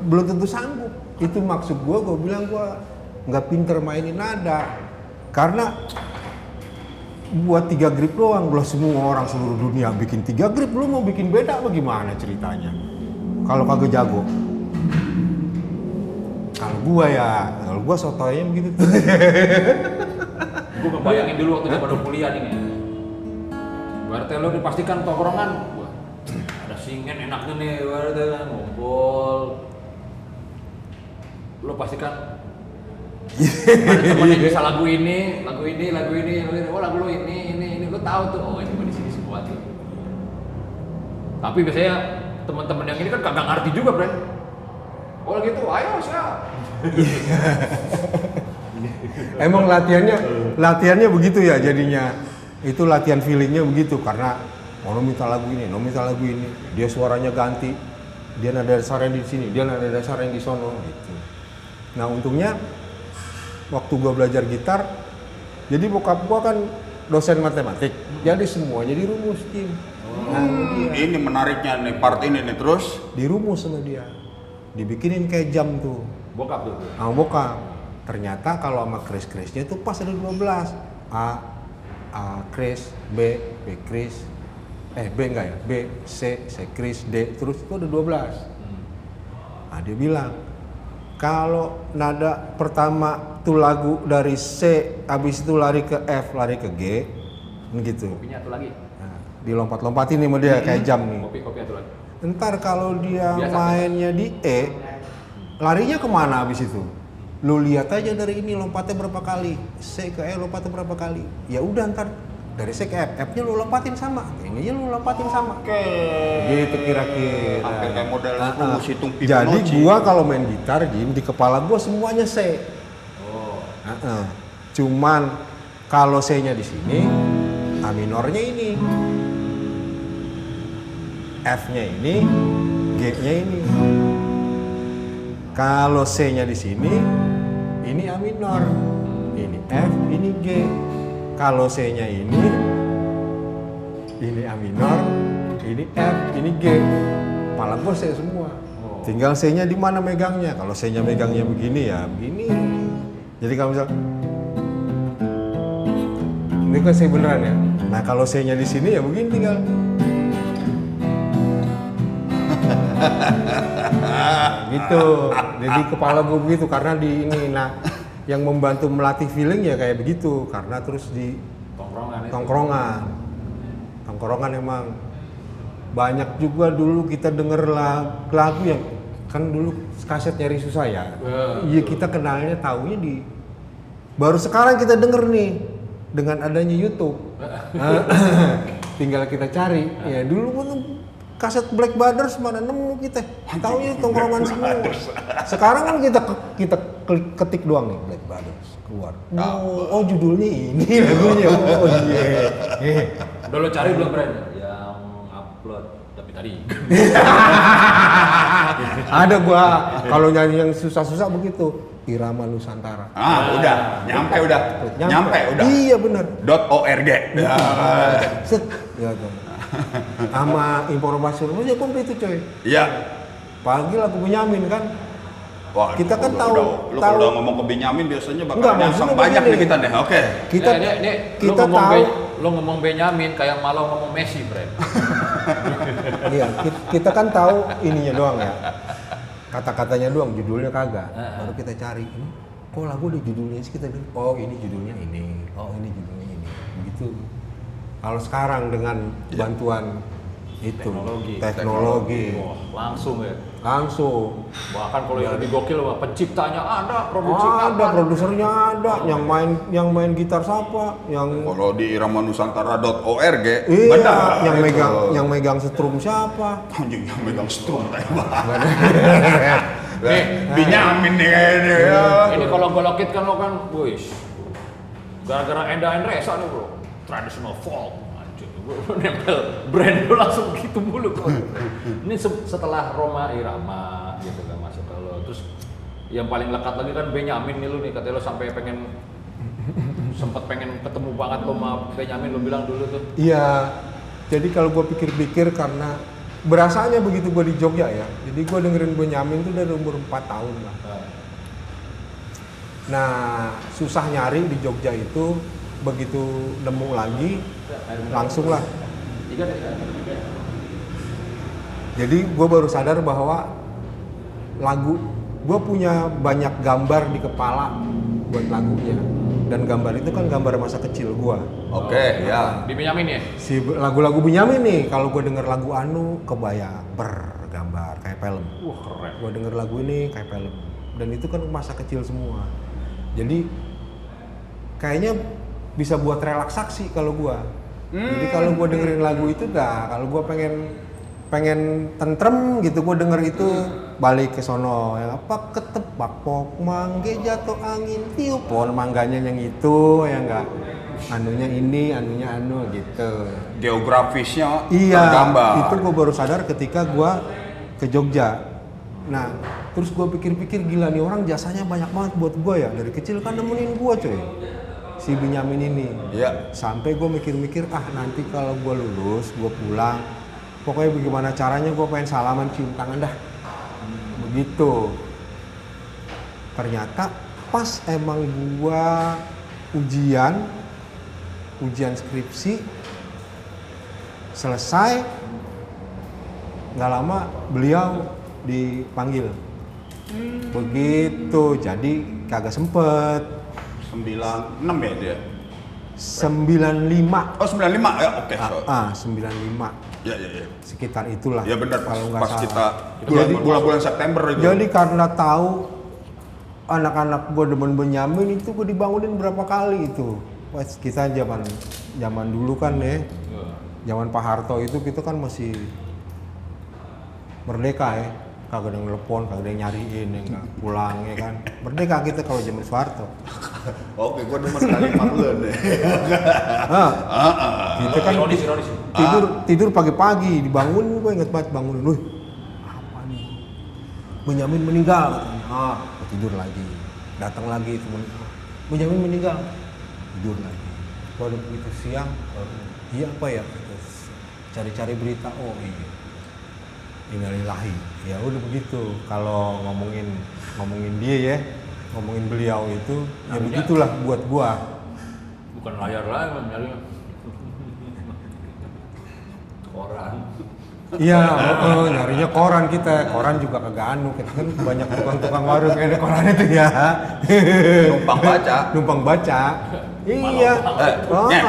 belum tentu sanggup. Itu maksud gua bilang gua nggak pinter mainin nada. Karena buat 3 grip doang, belum semua orang seluruh dunia bikin 3 grip, lu mau bikin beda bagaimana ceritanya? Kalau kagak jago. Kalau gua sotoynya begitu tuh. Gue ngebayangin dulu waktu dia pada kuliah nih. Berarti lo dipastikan tongkrongan, wah, ada singen enaknya nih, berarti kan ngumpul. Lo pastikan ada temen yang bisa lagu ini, oh lagu lo ini, lo tahu tuh, oh ini di sini semua tuh. Tapi biasanya teman-teman yang ini kan kagak ngerti juga, Bro. Oh gitu, ayo siap. Emang latihannya begitu ya jadinya. Itu latihan feelingnya begitu karena mau minta lagu ini, dia suaranya ganti, dia nada dasarnya di sini, dia nada dasarnya di sono gitu. Nah untungnya waktu gua belajar gitar, jadi bokap gua kan dosen matematik, jadi semuanya dirumusin. Nah, Ini menariknya nih, part ini nih terus. dirumus sama dia, dibikinin kayak jam tuh. Bokap tuh. Sama bokap. Ternyata kalau sama kris-krisnya tuh pas ada 12. A kris, B kris, B enggak ya? B, C kris, D, terus itu ada 12. Nah dia bilang, kalau nada pertama tuh lagu dari C, habis itu lari ke F, lari ke G, gitu. Kopinya tuh lagi. Nah, dilompat-lompatin nih sama dia kayak jam nih. Kopinya tuh lagi. Ntar kalau dia Biasa. mainnya di E, larinya kemana habis itu? Lu lihat aja dari ini lompatnya berapa kali, C ke E lompatnya berapa kali. Ya udah ntar dari C ke F, F-nya lu lompatin sama, ininya lu lompatin sama. Oke. Gitu kira-kira. Hampir kayak model hitung Jadi Fibonacci. gua kalau main gitar, Jim, di kepala gua semuanya C. Oh. Cuman kalau C-nya di sini, A minornya ini, F-nya ini, G-nya ini. Kalau C-nya di sini, ini A minor, ini F, ini G. Kalau C-nya ini A minor, ini F, ini G. Kepala gua C semua. Oh. Tinggal C-nya di mana megangnya. Kalau C-nya megangnya begini ya begini. Jadi kalau misal ini kan C beneran ya. Nah kalau C-nya di sini ya begini tinggal. Gitu. Jadi kepala gue begitu karena di ini. Nah yang membantu melatih feeling ya kayak begitu karena terus di Tongkrongan itu. tongkrongan emang banyak juga dulu kita denger lagu yang kan dulu kaset nyari susah ya. Iya kita kenalnya taunya di baru sekarang kita denger nih dengan adanya YouTube. Tinggal kita cari. Ya dulu pun kaset Black Brothers mana nemu kita. Taunya tongkrongan semua. Sekarang kan kita ketik doang nih Black Brothers keluar. Oh judulnya ini lagunya. Oh iya. Udah lo cari belum brand? Yang upload tapi tadi. Ada gua kalau nyanyi yang susah-susah begitu. Irama Nusantara. Udah, nyampe udah. Iya benar. .org. Set. Ya, tuh. Sama informasi ya komplit itu coy. Iya. Pagi lagu Benyamin kan. Wah, Kita kan lu tahu- Lu tahu- kalau udah ngomong ke Benyamin biasanya bakal Enggak, nyasar maksudnya banyak begini. nih kita nih. Oke. Kita kita tahu Lo ngomong Benyamin kayak malah ngomong Messi, brand. iya, kita kan tahu ininya doang ya. Kata-katanya doang, judulnya kagak. Baru kita cari ini. Kok lagu ada judulnya sih kita dengar. Oh, ini judulnya ini. Oh, ini judulnya ini. Begitu. Kalau sekarang dengan bantuan itu teknologi. Wah, langsung ya. Langsung. Bahkan kalau yang lebih gokil wah, penciptanya ada, produksi Ada, kapan? produsernya ada, yang main gitar siapa, yang Kalau di iramanusantara.org, iya, benar. yang megang setrum siapa? Anjing yang megang strum tembak. Nih, Benyamin nih kayaknya ya. ini kalau gue lokit kan lo kan, wih, gara-gara Enda Endresa nih bro, traditional folk, anjir, gue nempel brand lo langsung gitu mulu kok. Ini setelah Roma Irama gitu kan masuk ke lo, terus yang paling lekat lagi kan Benyamin nih lo nih, katanya lo sampai sempet pengen ketemu banget lo sama Benyamin, lo bilang dulu tuh. Iya, jadi kalau gue pikir-pikir karena berasanya begitu gue di Jogja ya, jadi gue dengerin Benyamin tuh dari umur 4 tahun lah. Nah, susah nyari di Jogja itu, begitu nemu lagi, langsung lah. Jadi gue baru sadar bahwa lagu, gue punya banyak gambar di kepala buat lagunya. Dan gambar itu kan gambar masa kecil gue. Oke, ya. Di Benyamin ya? Si lagu-lagu Benyamin nih, kalau gue denger lagu anu, kebayang bergambar kayak film. Wah keren. Gue denger lagu ini kayak film. Dan itu kan masa kecil semua. Jadi kayaknya bisa buat relaksasi kalau gue. Jadi kalau gue dengerin lagu itu kalau gue pengen pengen tentrem gitu, gue denger itu balik ke sono ya apa ketebak pok mangge jatuh angin tiup pohon mangganya yang itu ya enggak anunya ini anunya anu gitu Geografisnya iya tergambar. itu gue baru sadar ketika gue ke Jogja. Nah terus gue pikir-pikir gila nih orang jasanya banyak banget buat gue ya, dari kecil kan nemenin gue coy si Benyamin ini Iya. sampai gue mikir-mikir nanti kalau gue lulus gue pulang pokoknya bagaimana caranya gue pengen salaman cium tangan dah begitu. Ternyata pas emang gue ujian skripsi selesai nggak lama beliau dipanggil begitu jadi kagak sempet 96 ya dia? 95 Oh 95 ya oke. 95 Ya. sekitar itulah Ya benar kalau nggak pas salah. kita Jadi- bulan September itu. Jadi karena tahu anak-anak gue demen Benyamin itu gue dibangunin berapa kali itu. Pas kita zaman dulu kan ya, zaman Pak Harto itu kita kan masih merdeka ya. Kagak ada yang telepon, kagak ada yang nyariin, yang nggak pulang ya kan. Merdeka kita kalau zaman Soeharto. Oke, gua demen kalimat lu deh. Kita kan Ironis. tidur pagi-pagi dibangun, gue inget banget bangun, wih apa nih Benyamin meninggal katanya. Gua tidur lagi, datang lagi temen Benyamin meninggal, tidur lagi. Baru begitu siang, iya apa ya? Terus cari-cari berita, oh iya, innalillahi. Ya udah begitu. Kalau ngomongin dia ya, ngomongin beliau itu, ya Namanya- begitulah buat gua. Bukan layar lah nyari koran. Iya, nyarinya koran kita. Koran juga kagak anu, kita kan banyak tukang-tukang warung yang ada koran itu ya. Numpang baca. Numpang baca. Iya. Nya,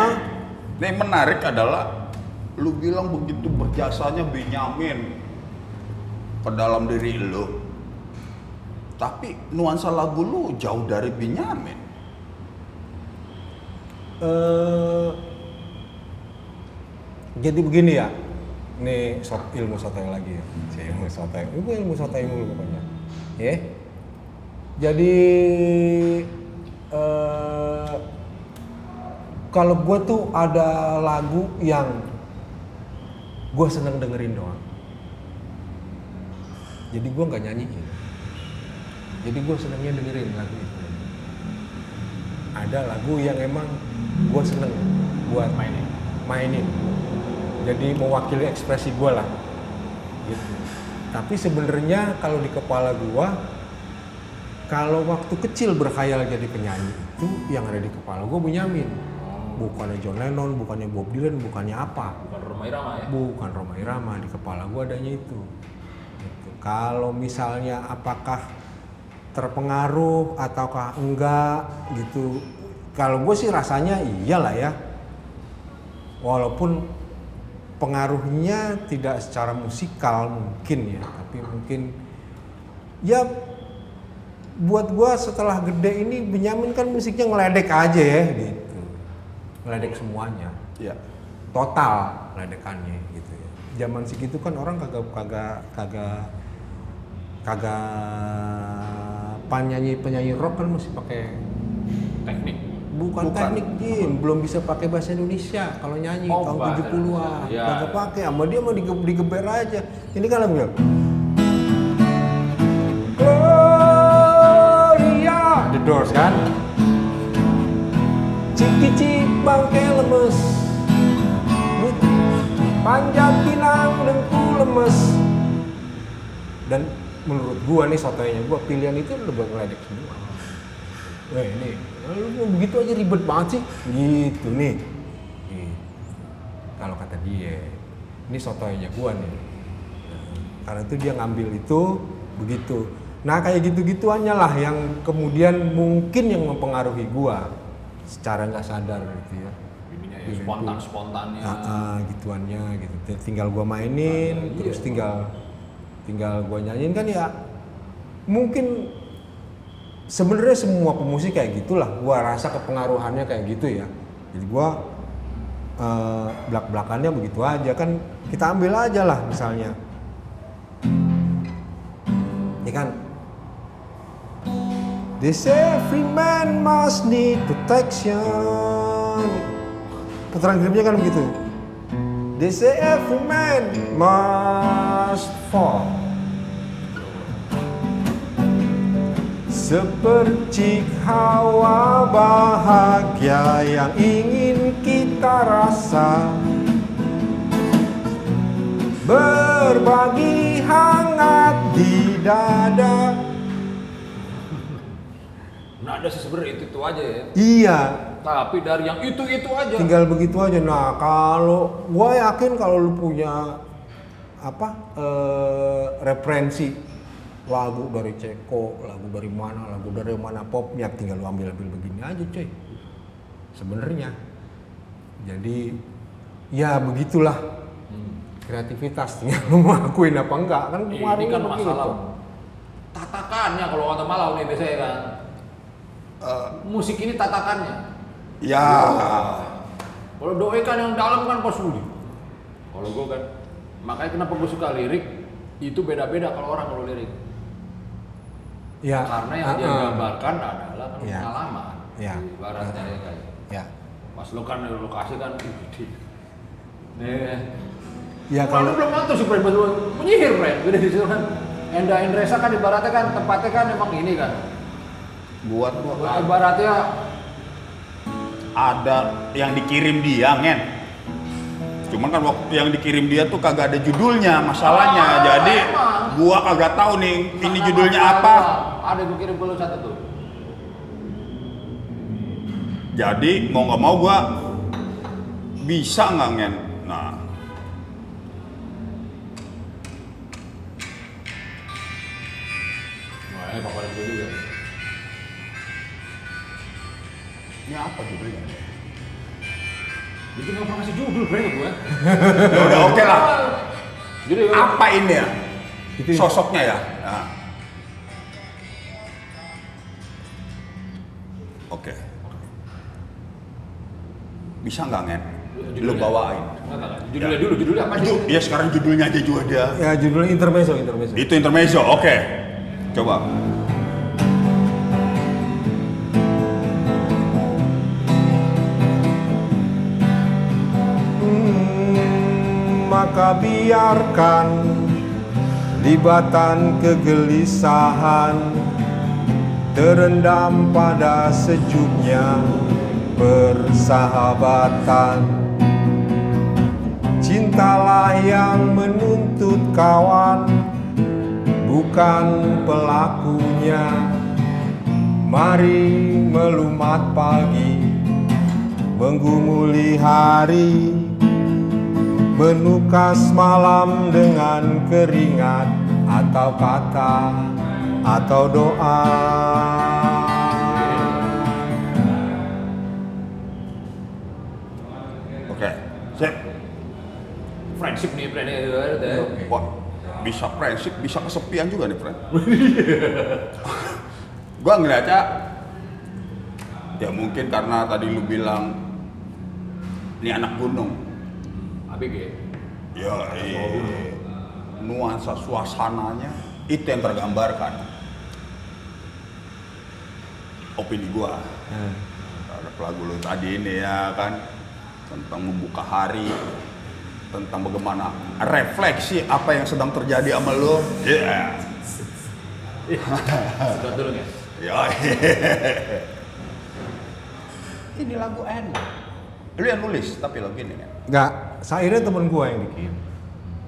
Nih menarik adalah lu bilang begitu berjasanya Benyamin ke dalam diri lu. Tapi nuansa lagu lu jauh dari Benyamin. Jadi begini ya. Ini ilmu sotoy lagi ya. Ilmu sotoy. Itu ilmu sotoy mulu pokoknya. Ya. Jadi kalau gue tuh ada lagu yang gue seneng dengerin doang. Jadi gue nggak nyanyiin. Jadi gue senengnya dengerin lagu itu. Ada lagu yang emang gue seneng buat mainin. Jadi mewakili ekspresi gue lah. Gitu. Tapi sebenarnya kalau di kepala gue, kalau waktu kecil berkhayal jadi penyanyi itu yang ada di kepala gue Benyamin. Bukannya John Lennon, bukannya Bob Dylan, bukannya apa. Bukan Rhoma Irama ya? Bukan Rhoma Irama, di kepala gue adanya itu. Gitu. Kalau misalnya apakah terpengaruh ataukah enggak gitu. Kalau gue sih rasanya iyalah ya. Walaupun pengaruhnya tidak secara musikal mungkin ya, tapi mungkin ya buat gue setelah gede ini Benyamin kan musiknya ngeledek aja ya gitu. Ngeledek semuanya. Iya. Total ledekannya gitu ya. Zaman segitu kan orang kagak penyanyi rock kan masih pakai Teknik. bukan teknik Jin, belum bisa pakai bahasa Indonesia kalau nyanyi tahun bahasa 70-an. Indonesia. Kagak pakai, sama dia mau digeber aja. Ini kan lagu Gloria, The Doors kan. Ciki-cik bangke lemes, panjat pinang dengku lemes. Dan menurut gua nih sotoynya gua pilihan itu udah buat ngeledek semua. Weh ini, lu begitu aja ribet banget sih, gitu nih. Gitu. Kalau kata dia, ini sotoynya gua nih. Karena itu dia ngambil itu begitu. Nah kayak gitu-gituannya lah yang kemudian mungkin yang mempengaruhi gua secara nggak sadar gitu ya. Ininya ya spontannya. Gituannya gitu. Tinggal gua mainin, terus tinggal gua nyanyiin kan ya. Mungkin sebenarnya semua pemusik kayak gitulah. Gua rasa kepengaruhannya kayak gitu ya. Jadi gua belak-belakannya begitu aja kan, kita ambil aja lah misalnya, ya kan? This every man must need protection. Putaran gripnya kan begitu. This every man must fall. Sepercik hawa bahagia yang ingin kita rasa, berbagi hangat di dada. Nada sih sebenarnya itu aja ya. Iya, Tapi dari yang itu aja. tinggal begitu aja. Nah, kalau gua yakin kalau lu punya referensi lagu dari Ceko, lagu dari mana pop, ya tinggal lu ambil begini aja, cuy. Sebenarnya. Jadi ya begitulah. Kreativitas, tinggal lu mau akuin apa enggak kan kemarin Ini kan begitu. masalah tatakannya kalau kata Malau nih biasanya kan. Musik ini tatakannya. Ya. Kalau doi kan yang dalam kan pas sulit. Kalau gue kan, makanya kenapa gue suka lirik itu beda-beda kalau orang kalau lirik. Ya. Karena yang dia gambarkan adalah kan Ya. pengalaman. Ya. Ibaratnya ya kayak. Ya. Pas lo kan lokasi kan gede. Nih. Ya Kalau kalau belum nonton sih Bren, baru menyihir Bren. Gede di situ kan. Enda Endresa kan ibaratnya kan tempatnya kan emang ini kan. Buat gua Ibaratnya ada yang dikirim dia, Ngen. Cuman kan waktu yang dikirim dia tuh kagak ada judulnya masalahnya. Jadi emang. gua kagak tahu nih ini Nah, judulnya ada. apa. Ada yang kirim ke lu satu tuh. Jadi mau nggak mau gua bisa nggak, Ngen? Nah, Wah, ini favorit gue juga. ini apa judulnya? Jadi nggak pernah ngasih judul Bren ke gue. Ya udah oke lah. Jadi Apa ini ya? itu Sosoknya ya? Nah. Oke. Bisa nggak, Ngen? Lu bawain. Judulnya dulu, judulnya apa sih? Iya sekarang judulnya aja juga dia. ya judulnya intermezzo. Itu intermezzo, oke. Coba. Maka biarkan libatan kegelisahan terendam pada sejuknya persahabatan. Cintalah yang menuntut kawan, bukan pelakunya. Mari melumat pagi, menggumuli hari, menukas malam dengan keringat atau kata atau doa. Oke. Sip. Friendship nih Bren ya. Wah, bisa friendship, bisa kesepian juga nih, friend. Gua ngeliatnya, ya mungkin karena tadi lu bilang ini anak gunung. ABG. Ya, nuansa suasananya itu yang tergambarkan. Opini gua terhadap lagu lu tadi ini ya kan, tentang membuka hari, tentang bagaimana refleksi apa yang sedang terjadi sama lu. Iya. Sedot dulu guys. Ya. Ini lagu enak. Lu yang nulis tapi lagu ini kan. Enggak, syairnya temen gua yang bikin.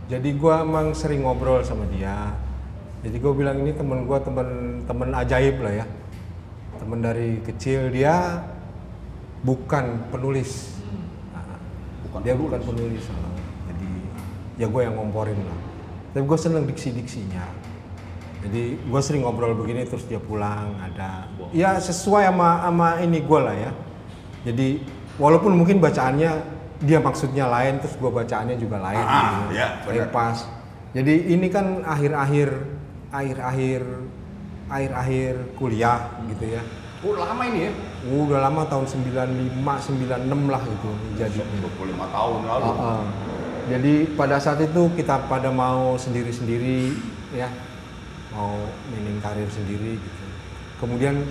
Jadi gua emang sering ngobrol sama dia. Jadi gua bilang ini temen gua, temen ajaib lah ya. Temen dari kecil, dia bukan penulis. Dia bukan penulis. Jadi ya gue yang ngomporin lah. Tapi gue seneng diksi-diksinya. Jadi gue sering ngobrol begini terus dia pulang ada. Ya sesuai sama ini gue lah ya. Jadi walaupun mungkin bacaannya dia maksudnya lain terus gue bacaannya juga lain. Gitu. Ya, benar. Pas. Jadi ini kan akhir-akhir kuliah gitu ya. Oh lama ini ya? Udah lama, tahun 95, 96 lah itu jadi. 25 tahun lalu. Jadi pada saat itu kita pada mau sendiri-sendiri ya, mau mainin karir sendiri gitu. Kemudian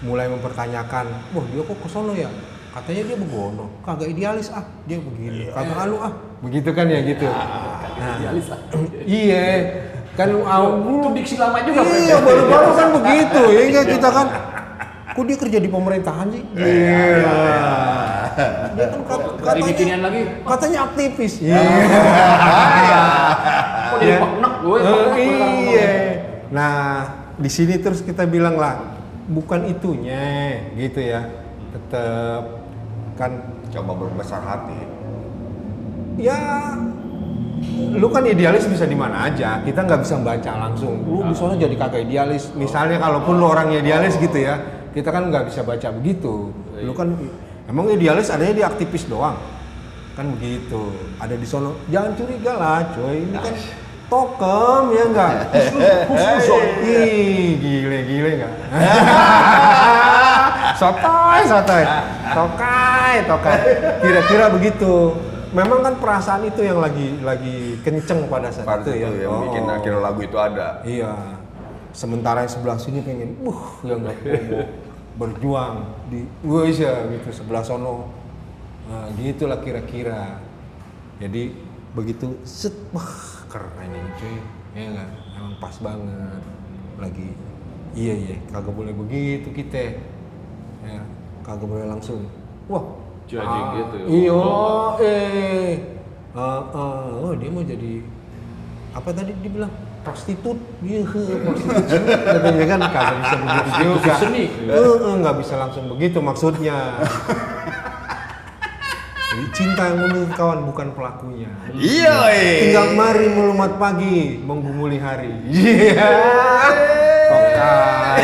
mulai mempertanyakan, wah dia kok kesono ya? Katanya dia begono, kagak idealis dia begini, kagak alu begitu kan ya gitu. Idealis Iya, kan itu diksi lama juga. Iya, baru-baru kan begitu, ya enggak kita kan. Kok dia kerja di pemerintahan sih? Iya. Dia kan katanya aktivis. Iya. Kok jadi enak gue? Iya. Nah, di sini terus kita bilang lah, bukan itunya, gitu ya. Tetap kan Coba berbesar hati. ya, lu kan idealis bisa di mana aja. Kita nggak bisa baca langsung. Lu di sana jadi kagak idealis. Misalnya kalaupun lu orang idealis gitu ya, kita kan nggak bisa baca begitu. Lu kan emang idealis adanya di aktivis doang, kan begitu. Ada di sono, jangan curiga lah, coy. Ini kan tokem ya enggak? Ih, gile enggak? Sotoy. Tokai. Kira-kira begitu. Memang kan perasaan itu yang lagi kenceng pada saat itu ya. Yang bikin akhirnya lagu itu ada. Iya. Sementara yang sebelah sini pengen, yang nggak mau berjuang di, ya gitu sebelah sono. Nah, gitulah kira-kira. Jadi begitu, keren ini cuy, ya nggak? Emang pas banget. Lagi, iya, kagak boleh begitu kita. Ya, kagak boleh langsung. Wah, judging gitu. Iya, dia mau jadi apa tadi dibilang? Prostitut, prostitut, katanya kan kagak bisa begitu juga. Seni. Nggak bisa langsung begitu maksudnya. Jadi cinta yang menuntut kawan bukan pelakunya. Iya. Tinggal mari melumat pagi, menggumuli hari. Iya. Tokai.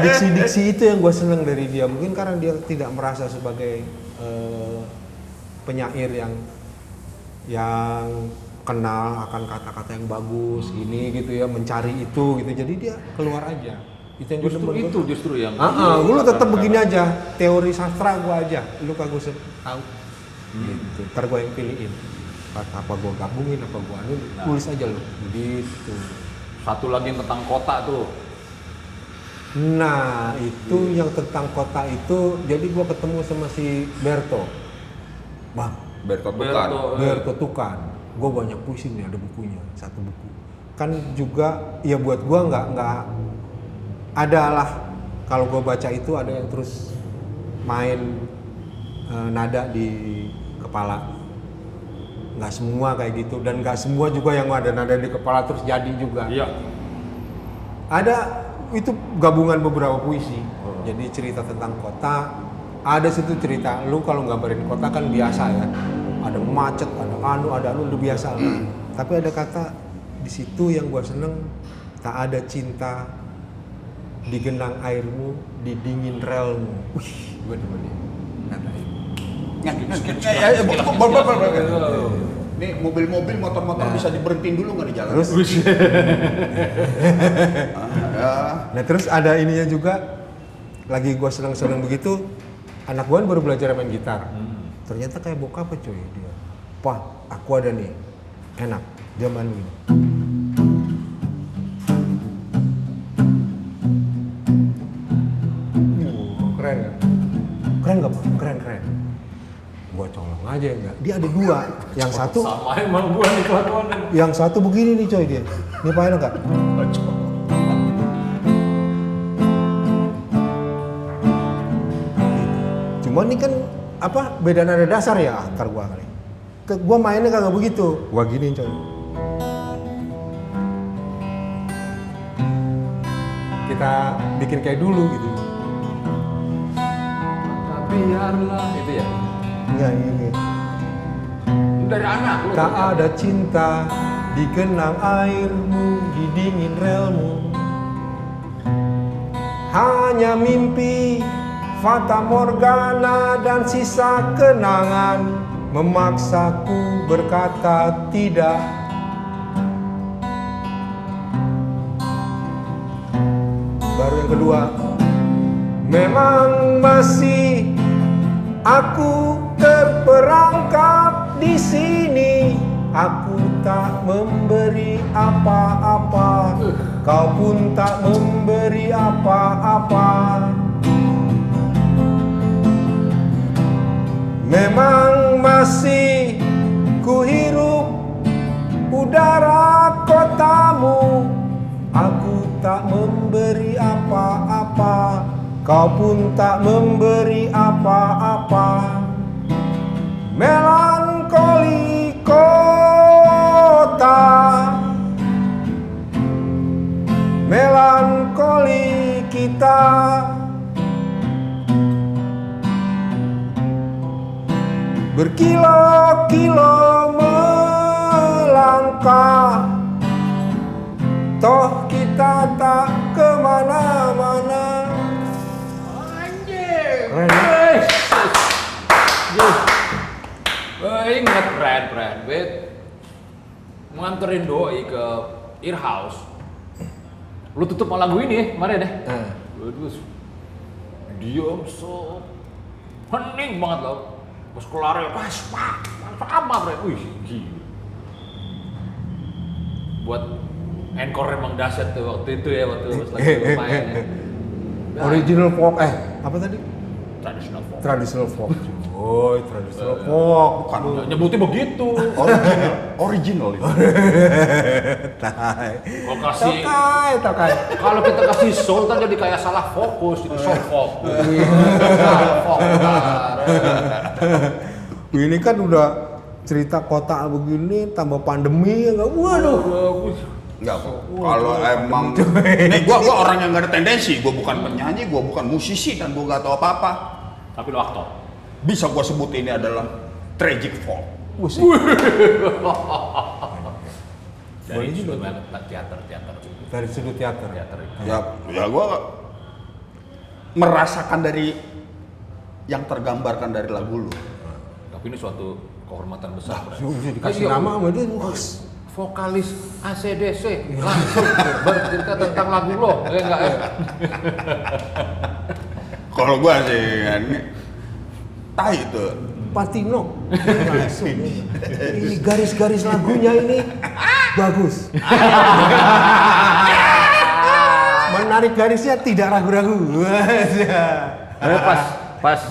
Diksi-diksi itu yang gue seneng dari dia. Mungkin karena dia tidak merasa sebagai penyair yang kenal akan kata-kata yang bagus gini gitu ya, mencari itu gitu, jadi dia keluar aja. Itu yang justru yang lu tetap begini aja, teori sastra gua aja, lu kagak usah tahu gitu. Ntar gua yang pilihin apa gua gabungin, apa gua tulis aja lu gitu. Satu lagi yang tentang kota tuh. Nah itu yang tentang kota itu, jadi gua ketemu sama si Berto Tukan. Gue banyak puisi nih, ada bukunya, satu buku. Kan juga ya buat gue nggak adalah kalau gue baca itu ada yang terus main nada di kepala. Nggak semua kayak gitu, dan nggak semua juga yang ada nada di kepala terus jadi juga. Iya. Ada itu gabungan beberapa puisi. Jadi cerita tentang kota, ada situ cerita lu kalau gambarin kota kan biasa ya. Ada macet, ada udah biasa lah. Tapi ada kata di situ yang gua seneng, tak ada cinta di genang airmu, di dingin relmu. Gua demen dia. Kata Ini mobil-mobil, motor-motor bisa diberhentiin dulu nggak di jalan? Terus, nah terus ada ininya juga. Lagi gua seneng-seneng begitu, anak gua baru belajar main gitar. Ternyata kayak bokap coy dia. Wah, aku ada nih, enak, dia main gini. Keren gak? Keren gak Pak? Keren. Gua colong aja enggak. Dia ada dua. Yang satu sama emang gua nih kelakuannya. Yang satu begini nih coy dia. Ini Pak enak gak? Cuman ini kan apa beda nada dasar ya antar gua kali. Gua mainnya kagak begitu. Gua gini coy. Kita bikin kayak dulu gitu. Biarlah itu ya. Enggak ini. Dari anak lu. Tak ada cinta di genang airmu, di dingin relmu. Hanya mimpi, fata morgana dan sisa kenangan memaksaku berkata tidak. baru yang kedua. Memang masih aku terperangkap di sini. Aku tak memberi apa-apa, kau pun tak memberi apa-apa. Memang masih ku hirup udara kotamu. Aku tak memberi apa-apa, kau pun tak memberi apa-apa. Melankoli kota, melankoli kita. Berkilo-kilo melangkah, toh kita tak kemana-mana. Anjing. Keren ya? Ingat Pren, bet nganterin doi ke Earhouse. Lu tutup lagu ini kemarin deh. Terus diam hening banget loh. Pas kelar ya pas sama Pren. Wih, gila. Buat encore emang dahsyat tuh waktu itu ya, waktu pas lagi lumayan ya. Original folk, apa tadi? Traditional folk. Traditional folk. Oh, traditional folk. Bukan. Nyebutnya begitu. Original itu. Kalau kasih Tokai. kalau kita kasih soul kan jadi kayak salah fokus, jadi soul folk. Salah folk. Ini kan udah cerita kota begini tambah pandemi ya, waduh. Enggak kok. Kalau emang nih gua orang yang gak ada tendensi, gua bukan penyanyi, gua bukan musisi dan gua gak tahu apa-apa. Tapi lo aktor. Bisa gua sebut ini adalah tragic folk. Dari sudut teater. Dari sudut teater. Ya gua merasakan dari yang tergambarkan dari lagu lu. Tapi ini suatu kehormatan besar. Bisa dikasih nama sama dia. Vokalis AC/DC langsung bercerita tentang lagu lo, enggak ya? Kalau gua sih kan tai itu. Patino. Langsung. Ini garis-garis lagunya ini bagus. Menarik garisnya tidak ragu-ragu. Pas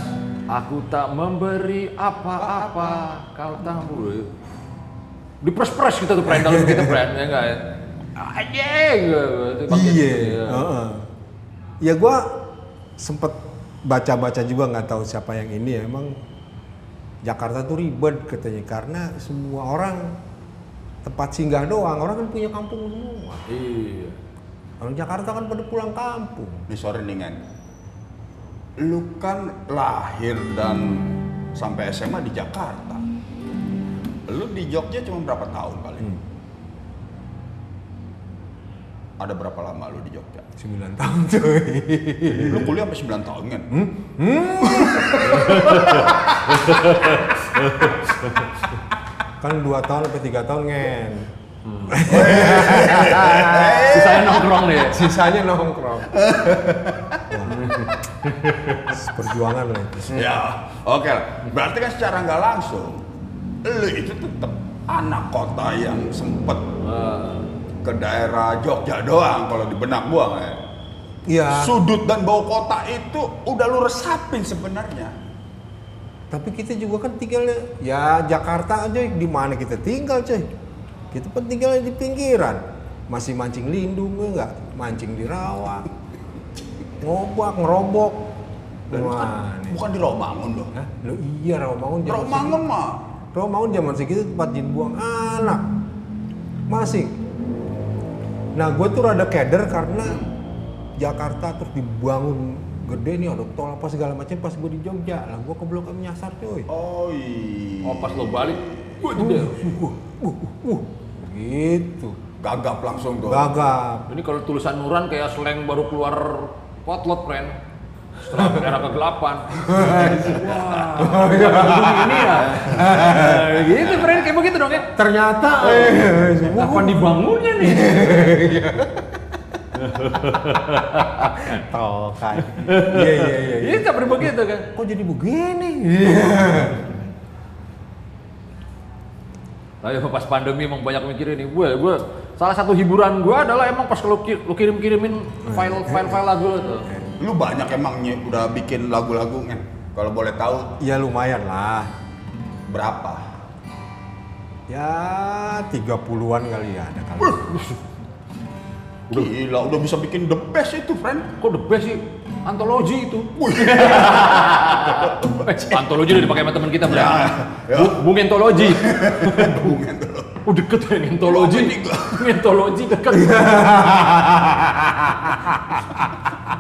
aku tak memberi apa-apa, kau tahu. Dipres-pres kita tuh dalam kita ya enggak ya? Anjing. Iya. Ya gua sempet baca-baca juga nggak tahu siapa yang ini ya. Emang Jakarta tuh ribet katanya karena semua orang tempat singgah doang. Orang kan punya kampung semua. Iya. Orang Jakarta kan pada pulang kampung. Nih sorry nih Ngen. Lu kan lahir dan sampai SMA di Jakarta. Lu di Jogja cuma berapa tahun paling? Ada berapa lama lu di Jogja? 9 tahun cuy. Lu kuliah sampai 9 tahun kan? Kan 2 tahun sampai 3 tahun ngen. Sisanya nongkrong nih. Sisanya nongkrong. Perjuangan lah itu. Ya, oke lah. Berarti kan secara nggak langsung, lu itu tetap anak kota yang sempet ke daerah Jogja doang kalau di benak gua kan. Iya. Sudut dan bau kota itu udah lu resapin sebenarnya. Tapi kita juga kan tinggalnya ya Jakarta aja, di mana kita tinggal coy. Kita pun tinggal di pinggiran. Masih mancing lindung enggak? Mancing di rawa. Ngobak, ngerobok. Bukan di Rawamangun loh. Hah? Loh iya Rawamangun zaman Rawamangun mah. Rawamangun zaman segitu tempat dibuang anak. Masih. Nah gue tuh rada keder karena Jakarta terus dibangun gede nih, ada tol apa segala macam pas gue di Jogja. Lah gue ke Blok M nyasar coy. Oh iya. Oh pas lo balik, Gitu. Gagap langsung tuh. Gagap. ini kalau tulisan Nuran kayak slang baru keluar potlot Pren. Setelah era kegelapan. Wah, ini ya. Gitu Pren, kayak begitu dong ya. Ternyata Kapan dibangunnya nih? Tokai. Iya. Iya seperti begitu kan. Kok jadi begini? Ayo pas pandemi emang banyak mikirin nih. Gue salah satu hiburan gue adalah emang pas lu kirim-kirimin file lagu lo tuh. Lu banyak emangnya udah bikin lagu-lagu kan? Kalau boleh tahu Ya lumayan lah. berapa? Ya 30-an kali ya ada kali. Gila, udah bisa bikin the best itu, friend. Kok the best sih? Antologi itu. Antologi udah dipakai sama teman kita, Bro. Ya. Bung Entologi. Hubungan dulu. Oh deket ya Entologi. Entologi deket.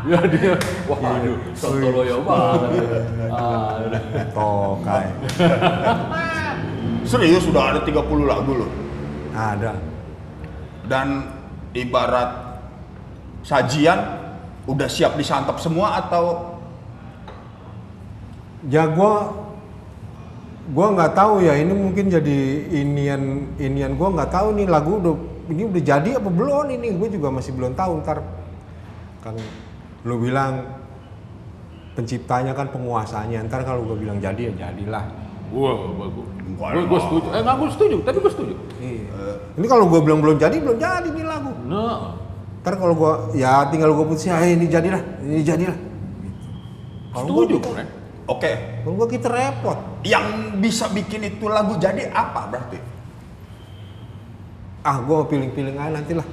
Ya dia, waduh, sontoloyo banget. Tokai. Serius sudah ada 30 lagu loh. Ada. Dan ibarat sajian udah siap disantap semua atau Ya gua nggak tahu ya, ini mungkin jadi inian gua nggak tahu nih lagu ini udah jadi apa belum, ini gue juga masih belum tahu. Ntar kan lu bilang penciptanya kan penguasanya, ntar kalau gue bilang jadi ya jadilah. Wah, bagus. Gue setuju. Enggak gue setuju, tapi gue setuju. Iya. Ini kalau gue bilang belum jadi nih lagu. Nah, Ntar kalau gue ya tinggal gue putusin, ini jadilah. Gitu. Kalau setuju, gua, kan? oke, kalau gue kita repot. yang bisa bikin itu lagu jadi apa berarti? Gue piling-piling aja nantilah.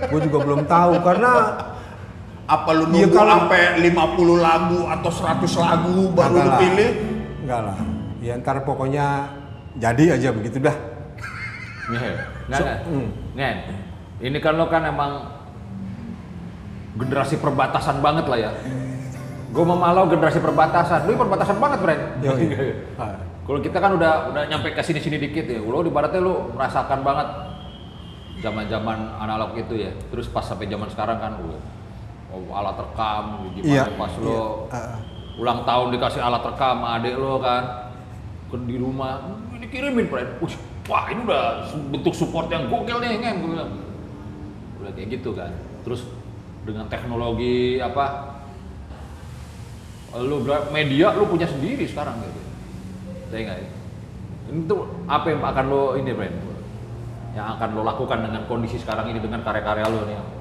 Gue juga belum tahu karena Apa lu Iya, nunggu kalau- sampai 50 lagu atau 100 lagu baru lu pilih? Enggak lah. Ya ntar pokoknya jadi aja begitu dah. Ngen. Ini kan lo kan emang generasi perbatasan banget lah ya. Gue sama lo generasi perbatasan. Lu perbatasan banget, Bren. Yoi. Kalau kita kan udah nyampe ke sini dikit ya. Lo ibaratnya lo merasakan banget zaman-zaman analog itu ya. Terus pas sampai zaman sekarang kan alat rekam gimana Iya, pas lo ulang tahun dikasih alat rekam sama adek lo kan di rumah ini kirimin friend. Wah ini udah bentuk support yang gokil nih kan gue bilang. Udah kayak gitu kan. Terus dengan teknologi apa lu media lu punya sendiri sekarang gitu. Saya enggak ya. Itu apa yang akan lo ini friend? Yang akan lo lakukan dengan kondisi sekarang ini dengan karya-karya lo nih.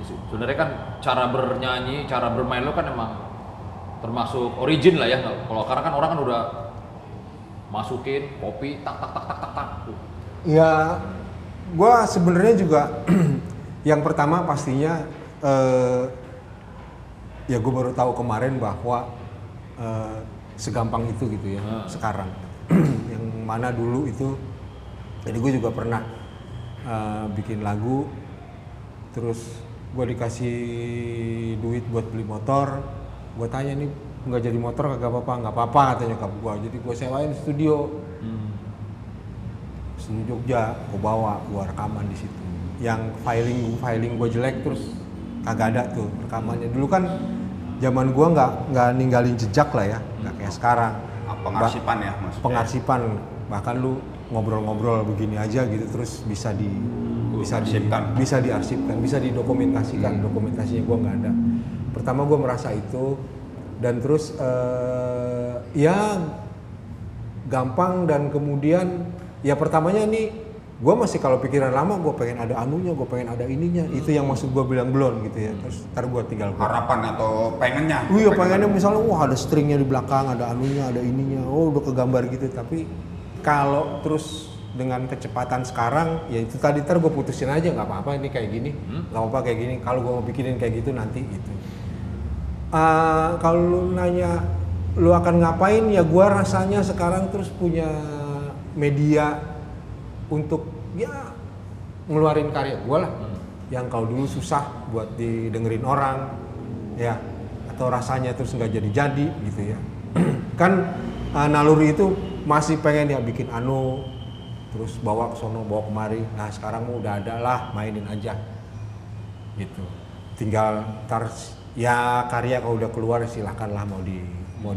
Sebenarnya kan cara bernyanyi, cara bermain lo kan emang termasuk origin lah ya. Kalau sekarang kan orang kan udah masukin kopi tak. Ya, gue sebenarnya juga yang pertama pastinya ya gue baru tahu kemarin bahwa segampang itu gitu ya sekarang. Yang mana dulu itu, jadi gue juga pernah bikin lagu, terus gue dikasih duit buat beli motor, gue tanya nih nggak jadi motor kagak apa-apa, nggak apa-apa katanya nyokap gue, jadi gue sewain studio Jogja, gue bawa, gue rekaman di situ. Yang filing gue jelek terus kagak ada tuh rekamannya. Dulu kan zaman gue nggak ninggalin jejak lah ya, nggak kayak sekarang. Pengarsipan ya maksudnya. Pengarsipan, bahkan lu ngobrol-ngobrol begini aja gitu terus bisa diarsipkan, bisa didokumentasikan. Dokumentasinya gue nggak ada. Pertama gue merasa itu, dan terus ya gampang, dan kemudian ya pertamanya ini gue masih kalau pikiran lama gue pengen ada anunya, gue pengen ada ininya. Itu yang maksud gue bilang belum gitu ya. Terus ntar gue tinggal Harapan atau pengennya? iya pengennya misalnya wah ada stringnya di belakang, ada anunya, ada ininya, oh udah kegambar gitu. Tapi kalau terus dengan kecepatan sekarang ya itu tadi, ntar gue putusin aja, nggak apa-apa ini kayak gini, nggak apa-apa kayak gini. Kalau gue mau bikinin kayak gitu nanti itu. Kalau lu nanya lu akan ngapain, ya gue rasanya sekarang terus punya media untuk ya ngeluarin karya gue lah. Yang kalau dulu susah buat didengerin orang ya, atau rasanya terus nggak jadi gitu ya. Kan naluri itu masih pengen ya bikin terus bawa ke sono bawa kemari. Nah sekarang mau udah ada lah, mainin aja gitu. Tinggal ntar ya karya kalau udah keluar silahkan lah, mau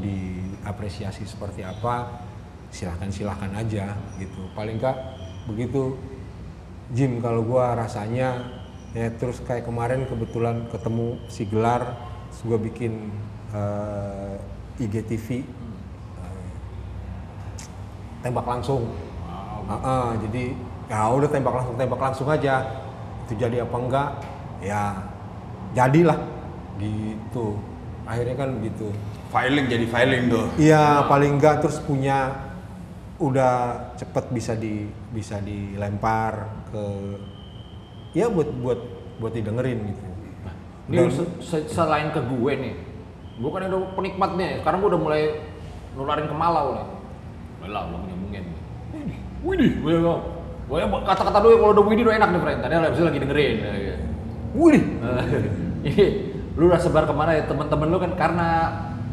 diapresiasi seperti apa silahkan aja gitu. Paling nggak begitu Jim, kalau gua rasanya Ya terus kayak kemarin kebetulan ketemu si Gelar, terus gue bikin IGTV tembak langsung. Jadi ya udah tembak langsung aja. Itu jadi apa enggak? Ya jadilah gitu. Akhirnya kan gitu. Jadi filing tuh. Iya, paling enggak terus punya udah cepet bisa dilempar ke ya buat didengerin gitu. Ini selain ke gue nih, gue kan udah penikmatnya. Sekarang gue udah mulai nularin ke Malau nih. Malau lo nyambungin. Widih, gue kata-kata dulu kalau udah Widih udah enak nih, friend. Tadi lagi dengerin. Widih. Ini lu udah sebar kemana ya teman-teman lu kan karena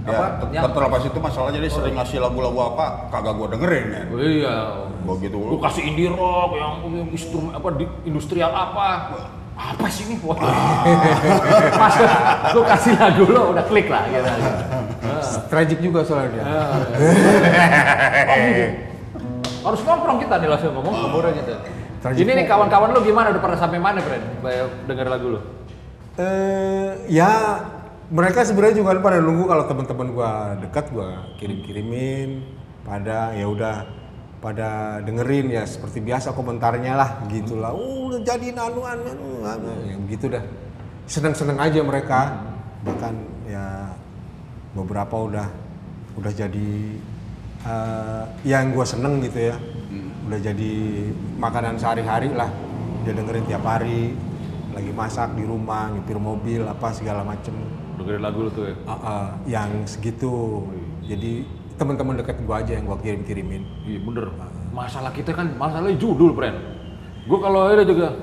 apa? Terlepas itu masalah jadi sering ngasih lagu-lagu apa kagak gua dengerin ya. Oh iya. Gua gitu. Lu kasih indie rock yang instrumen apa industrial apa? Apa sih ini? Pas lu kasih lagu lo udah klik lah gitu. Tragic juga soalnya dia. Harus nongkrong kita nih langsung ngomong kemudian gitu. Tragic Ini nih kawan-kawan lu gimana udah pernah sampai mana, friend? Denger lagu lu? Ya mereka sebenarnya juga pada nunggu kalau teman-teman gua dekat gua kirim-kirimin pada ya udah pada dengerin ya seperti biasa komentarnya lah gitulah. Udah jadi anuan ya begitu dah. Seneng-seneng aja mereka. Bahkan ya beberapa udah jadi yang gua seneng gitu ya. Udah jadi makanan sehari-hari lah. Dia dengerin tiap hari. Lagi masak di rumah, nyupir mobil apa segala macem. Dengerin lagu lu tuh ya? Yang segitu. Jadi teman-teman dekat gua aja yang gua kirim-kirimin. Iya bener. Masalah kita kan masalahnya judul, friend. Gua kalau ada juga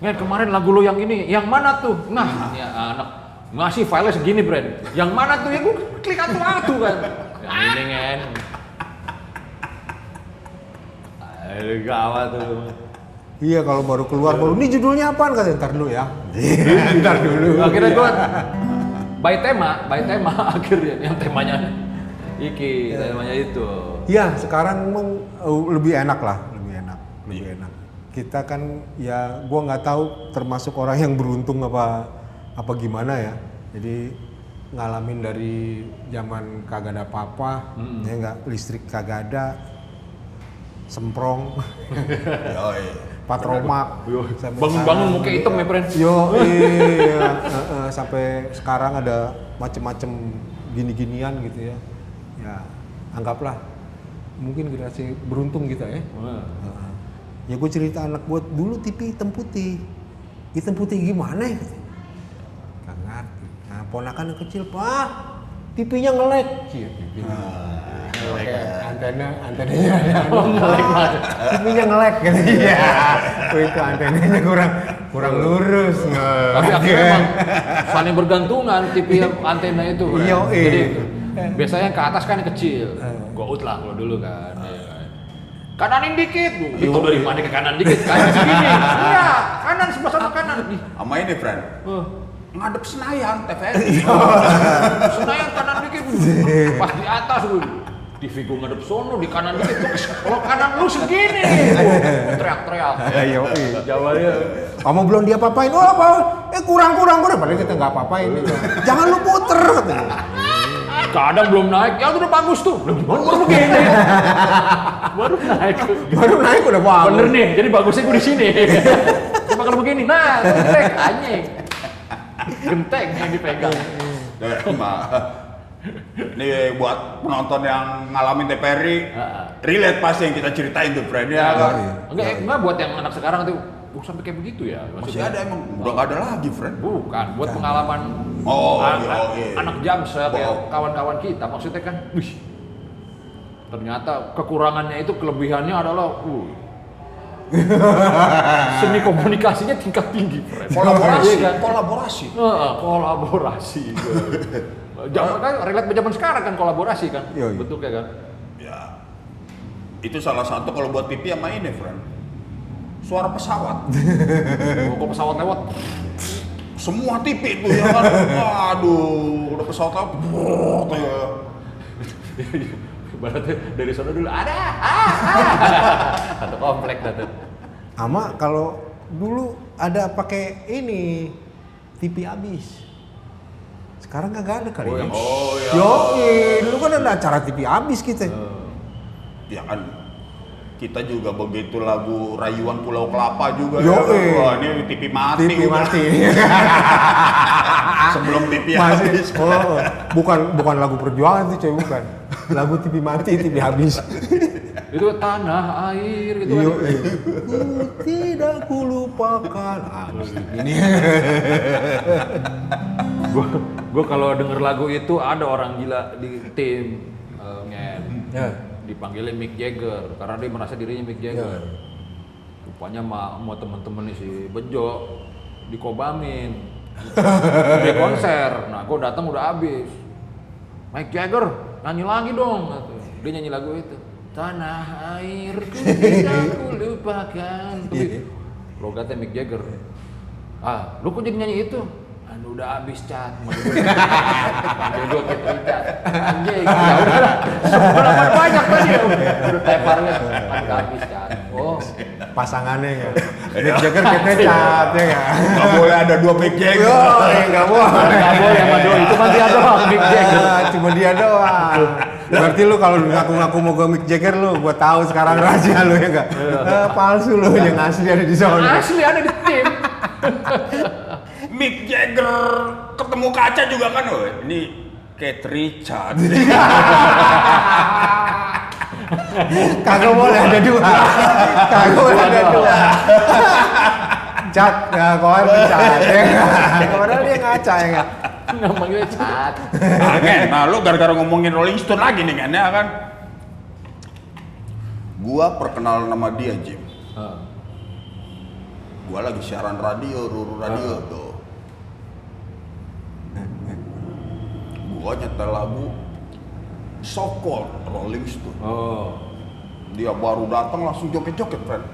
kemarin lagu lo yang ini, yang mana tuh? Nah, ini anak ngasih file segini, friend. Yang mana tuh? Ya gua klik atu-atu kan. Yang ini kan. Gawat tuh. Iya kalau baru keluar baru ini judulnya apaan kan ntar dulu ya. Ntar dulu. Akhirnya gua by tema akhirnya yang temanya temanya itu. Iya sekarang memang lebih enak lah, lebih enak. Kita kan ya gua nggak tahu termasuk orang yang beruntung apa gimana ya. Jadi ngalamin dari zaman kagak ada apa-apa, ya nggak listrik kagak ada, semprong. Patromak, bangun-bangun muka hitam ya, friend. Iya, sampai sekarang ada macem-macem gini-ginian gitu ya. Ya, anggaplah mungkin generasi beruntung kita ya. Ya gue cerita anak gue dulu TV hitam putih gimana ya? Gak ngerti. Nah, ponakan yang kecil, Pak, TV-nya nge-lag. Antenanya nge-lag banget. TV-nya nge-lag kan. Iya. Itu antenanya kurang lurus. Tapi akhirnya emang saling bergantungan TV yang antena itu. Iya. Jadi biasanya ke atas kan yang kecil. Gout lah kalau dulu kan. Kananin dikit. Itu dari mana ke kanan dikit? Kanan segini. Iya, kanan sebelah sana kanan. Sama ini, friend. Ngadep Senayan TVRI. Senayan kanan dikit. Pas di atas lu. TV gue ngadep sono di kanan dikit. Kalau kanan lu segini. Teriak-teriak. Iya. Jawabannya. Kamu belum dia apa-apain. Oh apa? kurang. Padahal kita nggak apa-apain. Jangan lu puter katanya. Kadang belum naik, ya udah bagus tuh. Baru begini. Baru naik udah bagus. Bener nih, jadi bagusnya gue di sini. Cuma kalau begini, nah, genteng anjing. Genteng yang dipegang. Ini buat penonton yang ngalamin TVRI, relate pasti yang kita ceritain tuh, friend ya. Enggak buat yang anak sekarang tuh, sampai kayak begitu ya. Masih ada emang, udah nggak ada lagi, friend. Bukan, buat pengalaman anak Jamset ya, kawan-kawan kita. Maksudnya kan, ternyata kekurangannya itu kelebihannya adalah, seni komunikasinya tingkat tinggi, friend. Kolaborasi. Kolaborasi. Zaman kan relate zaman sekarang kan kolaborasi kan, bentuknya kan. Ya, itu salah satu kalau buat TV sama ini, friend. Suara pesawat. Kalau pesawat lewat, semua TV itu ya kan. Waduh, udah pesawat lewat. Berarti dari sana dulu ada. Satu komplek dah tuh. Ama kalau dulu ada pakai ini TV habis. Sekarang kagak ada kali. Oh ya. Dulu kan ada acara TV habis kita. Ya kan. Kita juga begitu lagu Rayuan Pulau Kelapa juga. Wah, ini TV mati. TV mati. Sebelum TV Masih, habis. bukan lagu perjuangan itu coy, bukan. Lagu TV mati, TV habis. Itu tanah air gitu Yo, kan. tidak kulupakan. Habis ini. Gue kalau denger lagu itu ada orang gila di tim Ya. dipanggilnya Mick Jagger karena dia merasa dirinya Mick Jagger. Rupanya mau temen-temen si Bejo dikobamin di konser. Nah, gue datang udah habis. Mick Jagger nyanyi lagi dong. Dia nyanyi lagu itu. Tanah airku tidak kulupakan. Tapi logatnya Mick Jagger. Ah, lu kok jadi nyanyi itu? Anu udah habis cat. Panggil gue kita cat. Anjing, ya udah. Seberapa banyak tadi ya? Udah teparnya. Udah habis cat. Oh, Pasangannya ya. Mick Jagger kita cat ya kan. Nggak boleh ada dua Mick Jagger. Nggak boleh. nggak boleh sama doi. Itu mah dia doang Mick Jagger. Cuma dia doang. Berarti lu kalau ngaku-ngaku mau gue Mick Jagger lu, gua tahu sekarang rahasia lu ya enggak? Palsu lu, yang asli ada di sana. Asli ada di tim. Mick Jagger ketemu kaca juga kan, woy. Ini Keith Richard. Kagak boleh ada dua. Kagak boleh ada dua. Cat, ya kawan cat. Padahal dia ngaca ya enggak? Namanya cat. Nah, lu gara-gara ngomongin Rolling Stone lagi nih kan, ya kan? Gua perkenalan nama dia, Jim. Gua lagi siaran radio, Ruru Radio tuh. Gua nyetel lagu So Cold, Rolling Stone. Oh. Dia baru datang langsung joget-joget, friend.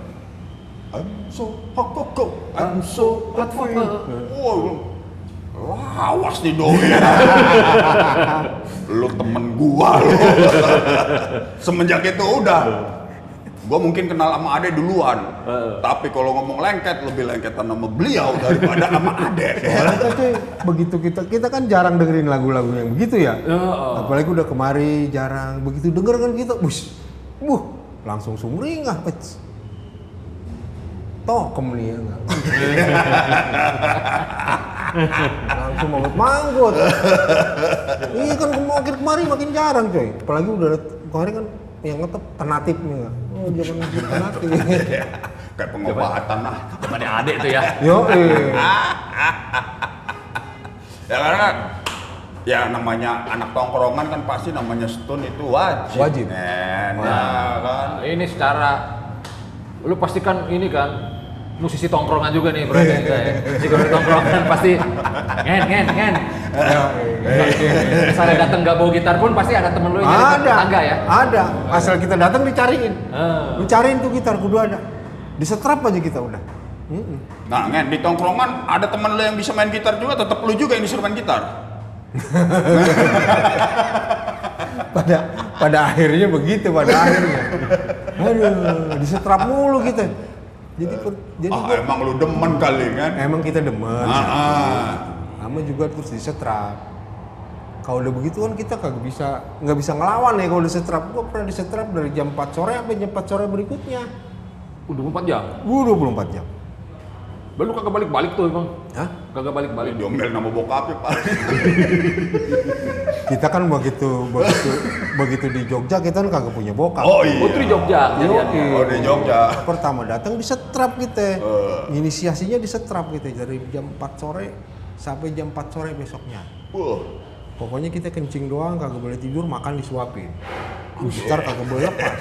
I'm so hot, I'm so hot for you. Wow, lawas nih doi. Lu temen gua lu. Semenjak itu udah. Gua mungkin kenal sama Ade duluan. Tapi kalau ngomong lengket, lebih lengketan sama beliau daripada sama Ade. Soalnya cuy, begitu kita kan jarang dengerin lagu-lagu yang begitu ya. Apalagi udah kemari jarang begitu denger kan kita, langsung sumringah, pec. Tokem nih ya enggak. Langsung manggut. Iya kan makin kemari makin jarang coy. Apalagi udah kemarin kan yang ngetep Ternatif nih enggak. Oh, zaman Ternatif. Kayak pengobatan lah. Temannya adek tuh ya. Yo, Ya karena ya namanya anak tongkrongan kan pasti namanya Stone itu wajib. Wajib. Nah, kan. Nah, ini secara lu pasti kan ini kan musisi tongkrongan juga nih berarti ya. Musisi tongkrongan pasti ngen. Misalnya datang gak bawa gitar pun pasti ada temen lu yang jadi tetangga ya. Ada. Asal kita datang dicariin. Lu cariin tuh gitar kudu ada. Disetrap aja kita udah. Nah, Ngen, di tongkrongan ada temen lu yang bisa main gitar juga, tetap lu juga yang disuruh main gitar. pada akhirnya begitu pada akhirnya. Aduh, disetrap mulu kita. Jadi Emang lu demen kali kan? emang kita demen. Sama juga terus disetrap. Kalau udah begitu kan kita nggak bisa ngelawan ya kalau disetrap. Gua pernah disetrap dari jam 4 sore sampai jam 4 sore berikutnya. Udah 24 jam. 24 jam. Baru kagak balik-balik tuh emang. Hah? Kagak balik-balik. Diomel nama bokapnya, Pak. Kita kan begitu di Jogja kita kan kagak punya bokap. Oh iya. Putri Jogja. jadiannya. Oh, di Jogja. Pertama datang disetrap kita. Inisiasinya disetrap kita dari jam 4 sore sampai jam 4 sore besoknya. Pokoknya kita kencing doang, kagak boleh tidur, makan disuapin. Gitar kagak boleh lepas.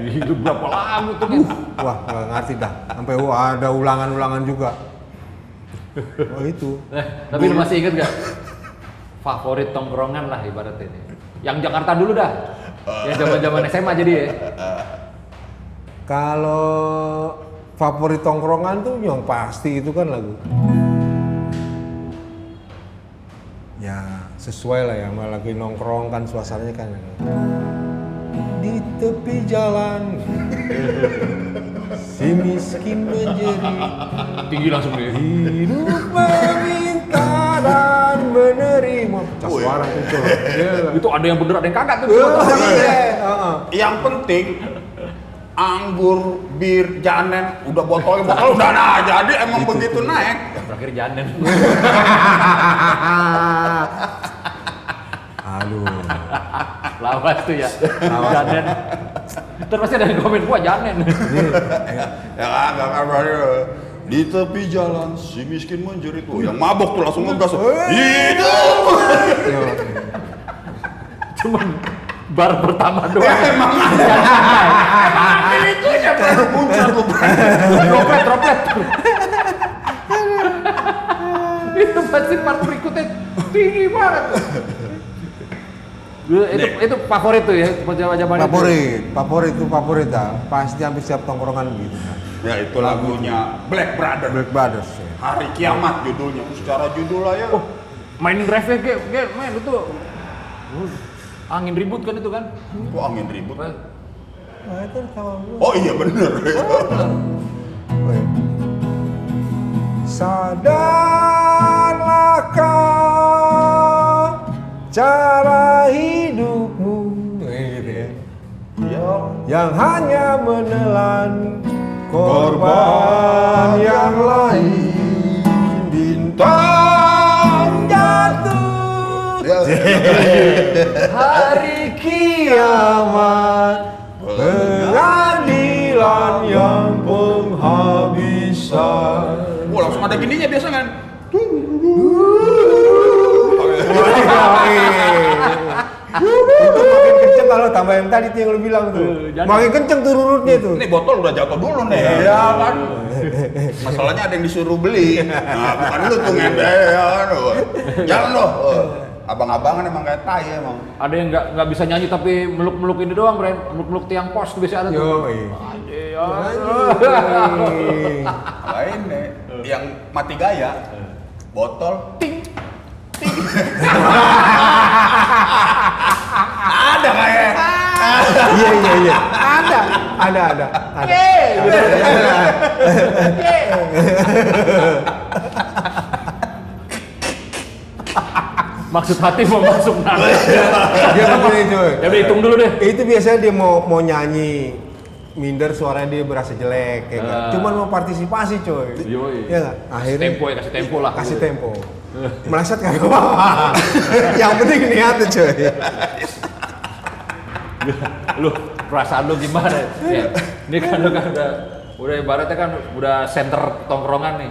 Hidup berapa lama tuh kan? Wah, nggak ngerti dah. Sampai ada ulangan-ulangan juga. Oh itu. Tapi lu masih inget gak? Favorit tongkrongan lah ibaratnya ini. Yang Jakarta dulu dah. Yang zaman-zaman SMA jadi ya. Kalau favorit tongkrongan tuh yang pasti itu kan lagu. Ya sesuai lah ya, malah lagi nongkrong kan suasananya kan. Di tepi jalan si si miskin menjerit. Tinggi langsung dia. Hidup meminta dan menerima. Pecah suara tuh. Itu ada yang bener, ada yang kagak tuh. Yang penting anggur, bir, janen, udah botol udah nah jadi emang Itu begitu tuh. naik. Yang terakhir janen. Aduh. Lawas tuh ya. Janen. Terus pasti ada yang komen gua janen. Ya kagak di tepi jalan si miskin menjerit tuh yang mabok tuh langsung ngegas. Hidup. Cuman bar pertama doang. Ya emang ini tuh yang baru muncul tuh. Droplet. Itu pasti part berikutnya tinggi banget. Itu favorit tuh ya, zaman Favorit dah. Pasti hampir setiap tongkrongan gitu. Ya itu lagunya Black Brothers. Black Brothers. Ya. Hari Kiamat judulnya. Secara judul aja. Oh, mainin ref main itu. Angin ribut kan itu kan? Kok angin ribut? Nah, itu tahu. Oh iya bener. Sadarlah kau cara hidupmu, gitu ya. Yang hanya menelan korban yang lain, bintang jatuh. Hari kiamat, pengadilan yang penghabisan. Wah langsung ada gininya biasa kan? Itu makin kenceng kalau tambah yang tadi tuh yang lu bilang tuh. Makin kenceng tuh rurutnya tuh. Ini botol udah jatuh dulu nih. Iya kan? Masalahnya ada yang disuruh beli. Nah, bukan lu tuh ngebe ya kan. Jangan loh. Abang-abangan emang kayak tai emang. Ada yang nggak bisa nyanyi tapi meluk-meluk ini doang, Bren. Meluk-meluk tiang pos tuh biasa ada tuh. Nah ini yang mati gaya. Botol ting ting. Ada kayak. Iya. Ada. Maksud hati mau masuk nada. Dia begini cuy. Ya udah hitung dulu deh. Itu biasanya dia mau nyanyi. Minder suaranya dia berasa jelek kayak gitu. Cuman mau partisipasi coy. Yoi. Iya enggak? Akhirnya Kasih tempo lah. Kasih tempo. Meleset kagak apa-apa. Yang penting niatnya coy. Lu perasaan lu gimana? Ya, ini kan lu kan udah ibaratnya kan udah center tongkrongan nih.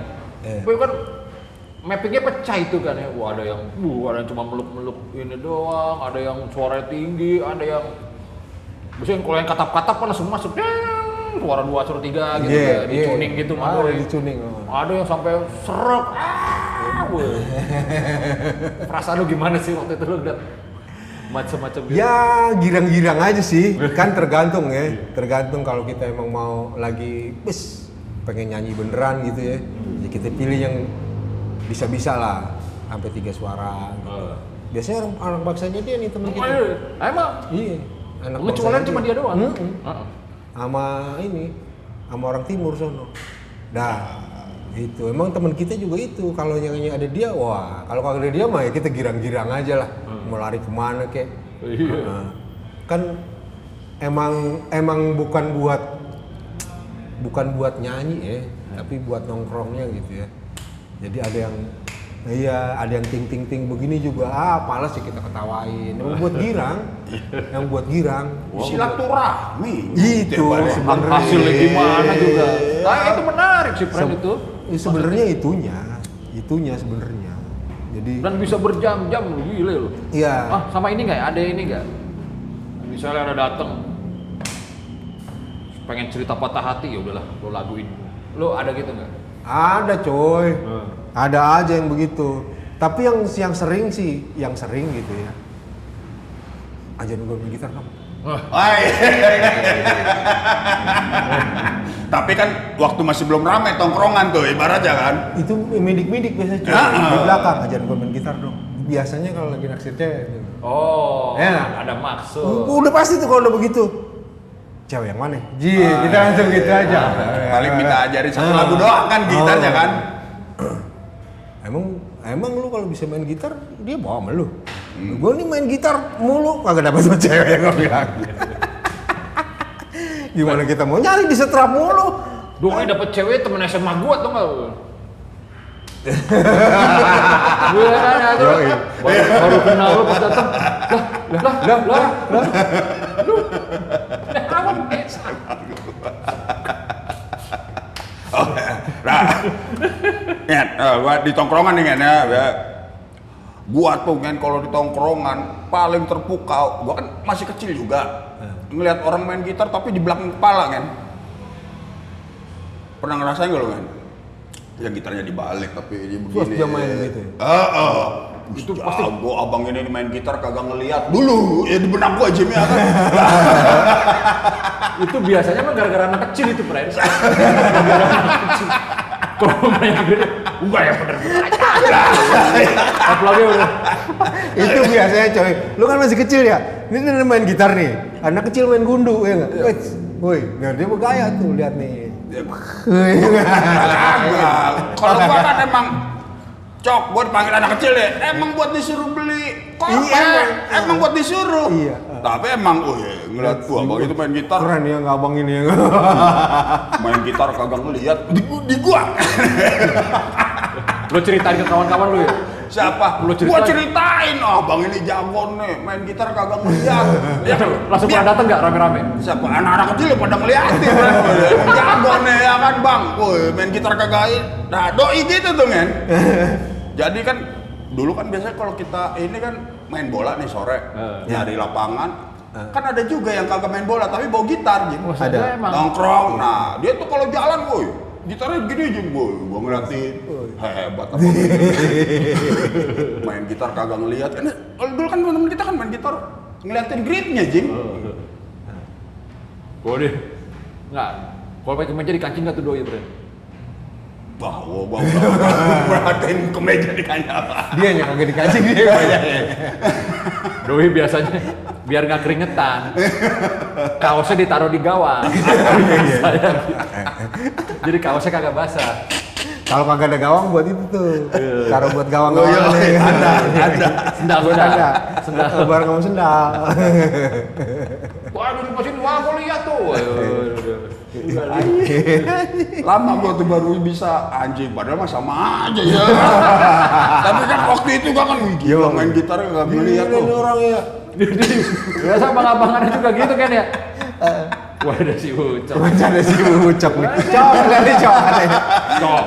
Tapi kan mappingnya pecah itu kan ya. Wah ada yang cuma meluk-meluk ini doang, ada yang suaranya tinggi, ada yang biasanya kalau yang katap-katap kan langsung masuk suara 2, suara 3 gitu ya, dicuning gitu ada dicuning. Ada yang sampai serak. Perasaan lu gimana sih waktu itu lu udah macam-macam gitu? Ya girang-girang aja sih, kan tergantung ya. Tergantung kalau kita emang mau lagi pengen nyanyi beneran gitu ya. Ya kita pilih yang bisa-bisa lah, sampai 3 suara gitu. Biasanya anak baksanya dia nih temen kita. Emang? Iya. Anak Lu cuma dia doang? Sama orang timur sono. Dah, itu emang teman kita juga itu. Kalau yang ada dia, wah. Kalau kagak ada dia mah ya kita girang-girang aja lah. Mau lari kemana kek? Kan emang bukan buat nyanyi ya, tapi buat nongkrongnya gitu ya. Jadi ada yang ting begini juga, malas sih kita ketawain. Yang buat girang. Silaturahmi. Itu sebenarnya. Hasilnya gimana juga. Nah, itu menarik sih friend itu. Sebenarnya itunya sebenarnya. Jadi Dan bisa berjam-jam lu gile lu. iya. Sama ini enggak? Ada ini enggak? Misalnya ada datang pengen cerita patah hati, ya udahlah, lu laguin. Lu ada gitu enggak? Ada coy. Ada aja yang begitu. Tapi yang sering gitu ya. Ajarin gue main gitar dong. Tapi kan waktu masih belum ramai tongkrongan tuh ibaratnya kan. Itu midik-midik biasanya coy. Di belakang ajarin gue main gitar dong. Biasanya kalau lagi naksir cewek. Oh, Ya. ada maksud. Udah pasti tuh kalau udah begitu. cewek yang mana? Kita langsung gitu aja. Paling minta ajarin satu lagu doang kan gitarnya kan. Emang lu kalau bisa main gitar, dia bawa sama lu. Gue nih main gitar mulu, kagak dapet sama cewek yang gue bilang. Gimana kita mau nyari di setrap mulu? Doi dapet cewek temen SMA gua tuh nggak? Gue nanya tuh, baru kenal lu pas dateng. Lah, lu, awan desa. Nah, Ngen, gua di tongkrongan nih Ngen ya. Gua tuh Ngen kalau di tongkrongan paling terpukau. Gua kan masih kecil juga. Ngelihat orang main gitar tapi di belakang kepala Ngen. Pernah ngerasain gak lo Ngen? Ya gitarnya dibalik tapi dia begini. Terus dia main gitu. Itu pasti gua abang ini main gitar kagak ngelihat dulu. Ya di benak gua Jimmy kan. Itu biasanya mah gara-gara anak kecil itu, Friends. Gara-gara anak kecil. Kalau main gede, enggak ya bener-bener aja. Apalagi udah. Itu biasanya coy. Lu kan masih kecil ya. Ini main gitar nih. Anak kecil main gundu ya enggak? Woi, nah dia bergaya tuh lihat nih. Kagak. Kalau gua kan emang Cok, gua dipanggil anak kecil deh. Emang buat disuruh beli korek. Emang buat disuruh. Iya. Tapi emang, ngeliat gua abang itu main gitar. Keren ya nggak abang ini ya. Main gitar kagak ngeliat di gua. Lo ceritain ke kawan-kawan lu ya? Siapa? Lu Gua ceritain, abang ini jago nih, main gitar kagak ngeliat. Ya, Langsung pada dateng nggak rame-rame? siapa? Anak-anak kecil ya pada ngeliatin. Emang jago nih ya kan bang. Woi, main gitar kagak. Nah, doi gitu tuh men. Jadi kan dulu kan biasanya kalau kita ini kan main bola nih sore, nyari lapangan, kan ada juga yang kagak main bola tapi bawa gitar gitu. Ada. Nongkrong. Nah, dia tuh kalau jalan, woi, gitarnya gini aja, gua ngeliatin. Hebat apa gitu. Main gitar kagak ngeliat. Kan dulu kan teman-teman kita kan main gitar ngeliatin gripnya, Jim. Boleh. Nggak. Kalau pakai kemeja dikancing nggak tuh doi, Bro? Wah, perhatiin kemeja di kancing. Dia nya kagak dikasih dia banyak. Doi biasanya biar nggak keringetan, kaosnya ditaruh di gawang. Jadi kaosnya kagak basah. Kalau kagak ada gawang buat itu tuh. Taruh buat gawang. Ada. Sendal. Bareng sama sendal. Wah, di sini wah gua lihat tuh. Lama gua tuh baru bisa anjing, padahal mah sama aja ya. Tapi kan waktu itu gua kan gila main gitar nggak ngeliat tuh. Orang ya. Biasa abang-abangannya juga gitu kan ya. Wah, ada si Ucok. Ada si Ucok nih. Cok, dari Cok katanya. Cok.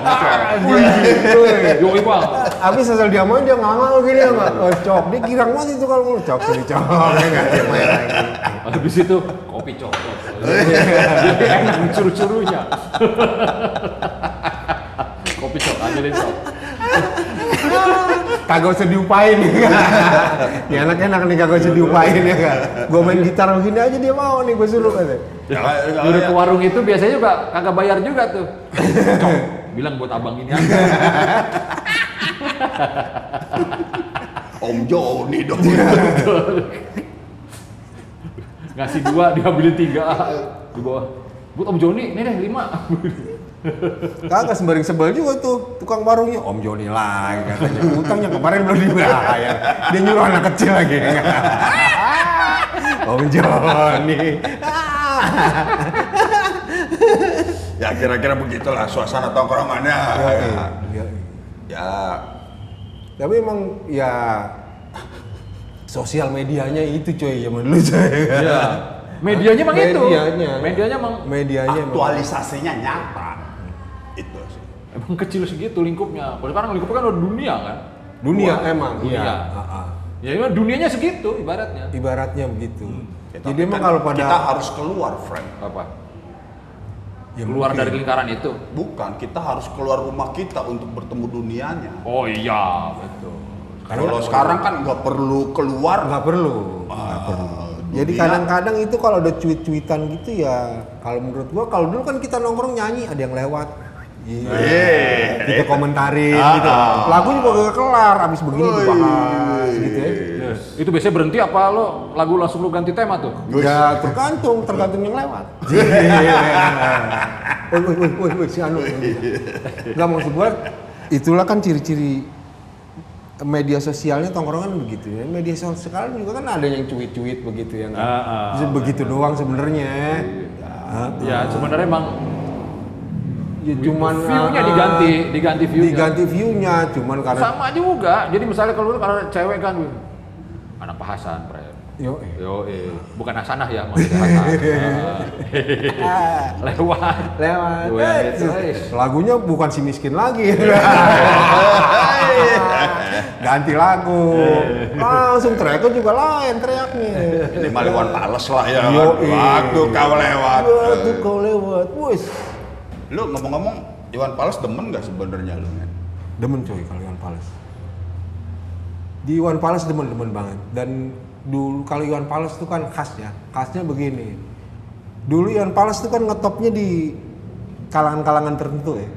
Yoi bang. Abis asal dia main dia ngangal gini ya nggak? Oh Cok, dia girang banget itu kalau ngomong Cok sini Cok. Nggak dia main lagi. Habis itu kopi Cok. Jadi enak dicuru-curunya. Kopi Cok, ambilin Cok. Kagak usah diupain ya. Ini anak enak nih kagak usah diupain ya kan. Gua main gitar begini aja dia mau nih gua suruh katanya. Udah ke warung itu biasanya juga kagak bayar juga tuh. Cok, bilang buat abang ini aja. Om Joni dong. Ngasih 2, diambilin 3 di bawah. Buat Om Joni, ini deh 5. Kagak sembari sebel juga tuh tukang warungnya. Om Joni lagi katanya. Utangnya kemarin belum dibayar. Dia nyuruh anak kecil lagi. Om Joni. Ya kira-kira begitulah suasana tongkrongannya. Ya. Tapi emang ya sosial medianya itu coy zaman dulu coy. Iya. Medianya emang itu. Medianya Aktualisasinya nyata. Itu sih. Emang kecil segitu lingkupnya. Kalau sekarang lingkupnya kan udah dunia kan. Dunia Wah, emang. dunia. Iya. Ya emang dunianya segitu ibaratnya. Ibaratnya begitu. Ya, Jadi tapi emang kan kalau pada kita harus keluar, friend. Apa? ya Keluar mungkin. dari lingkaran itu. Bukan, kita harus keluar rumah kita untuk bertemu dunianya. Oh iya, betul. Kalau sekarang kan nggak perlu keluar. nggak perlu. Jadi Dunia. kadang-kadang itu kalau ada cuit-cuitan gitu ya, kalau menurut gua kalau dulu kan kita nongkrong nyanyi ada yang lewat. Kita komentarin gitu. Lagu juga gak kelar, abis begini dibahas gitu ya. Itu biasanya berhenti apa lo lagu langsung lu ganti tema tuh? Ya tergantung yang lewat. Woi, si Anu. Nggak maksud gua, itulah kan ciri-ciri media sosialnya tongkrongan begitu ya. Media sosial sekarang juga kan ada yang cuit-cuit begitu ya. Begitu doang sebenarnya. Ya sebenarnya emang ya cuman view-nya diganti view-nya cuman karena sama juga. Jadi misalnya kalau cewek kan anak Pak Hasan, Yo, bukan Hasanah ya, maksudnya Hasan. Lewat. Lagunya bukan si miskin lagi. Ganti lagu. Langsung teriaknya juga lain teriaknya. Ini Iwan Fals lah ya. Waktu kau lewat. Wis. Lu ngomong-ngomong, Iwan Fals demen nggak sebenarnya lu? Demen coy kalau Iwan Fals. Di Iwan Fals demen banget. Dan dulu kalau Iwan Fals itu kan khasnya begini. Dulu Iwan Fals itu kan ngetopnya di kalangan-kalangan tertentu ya.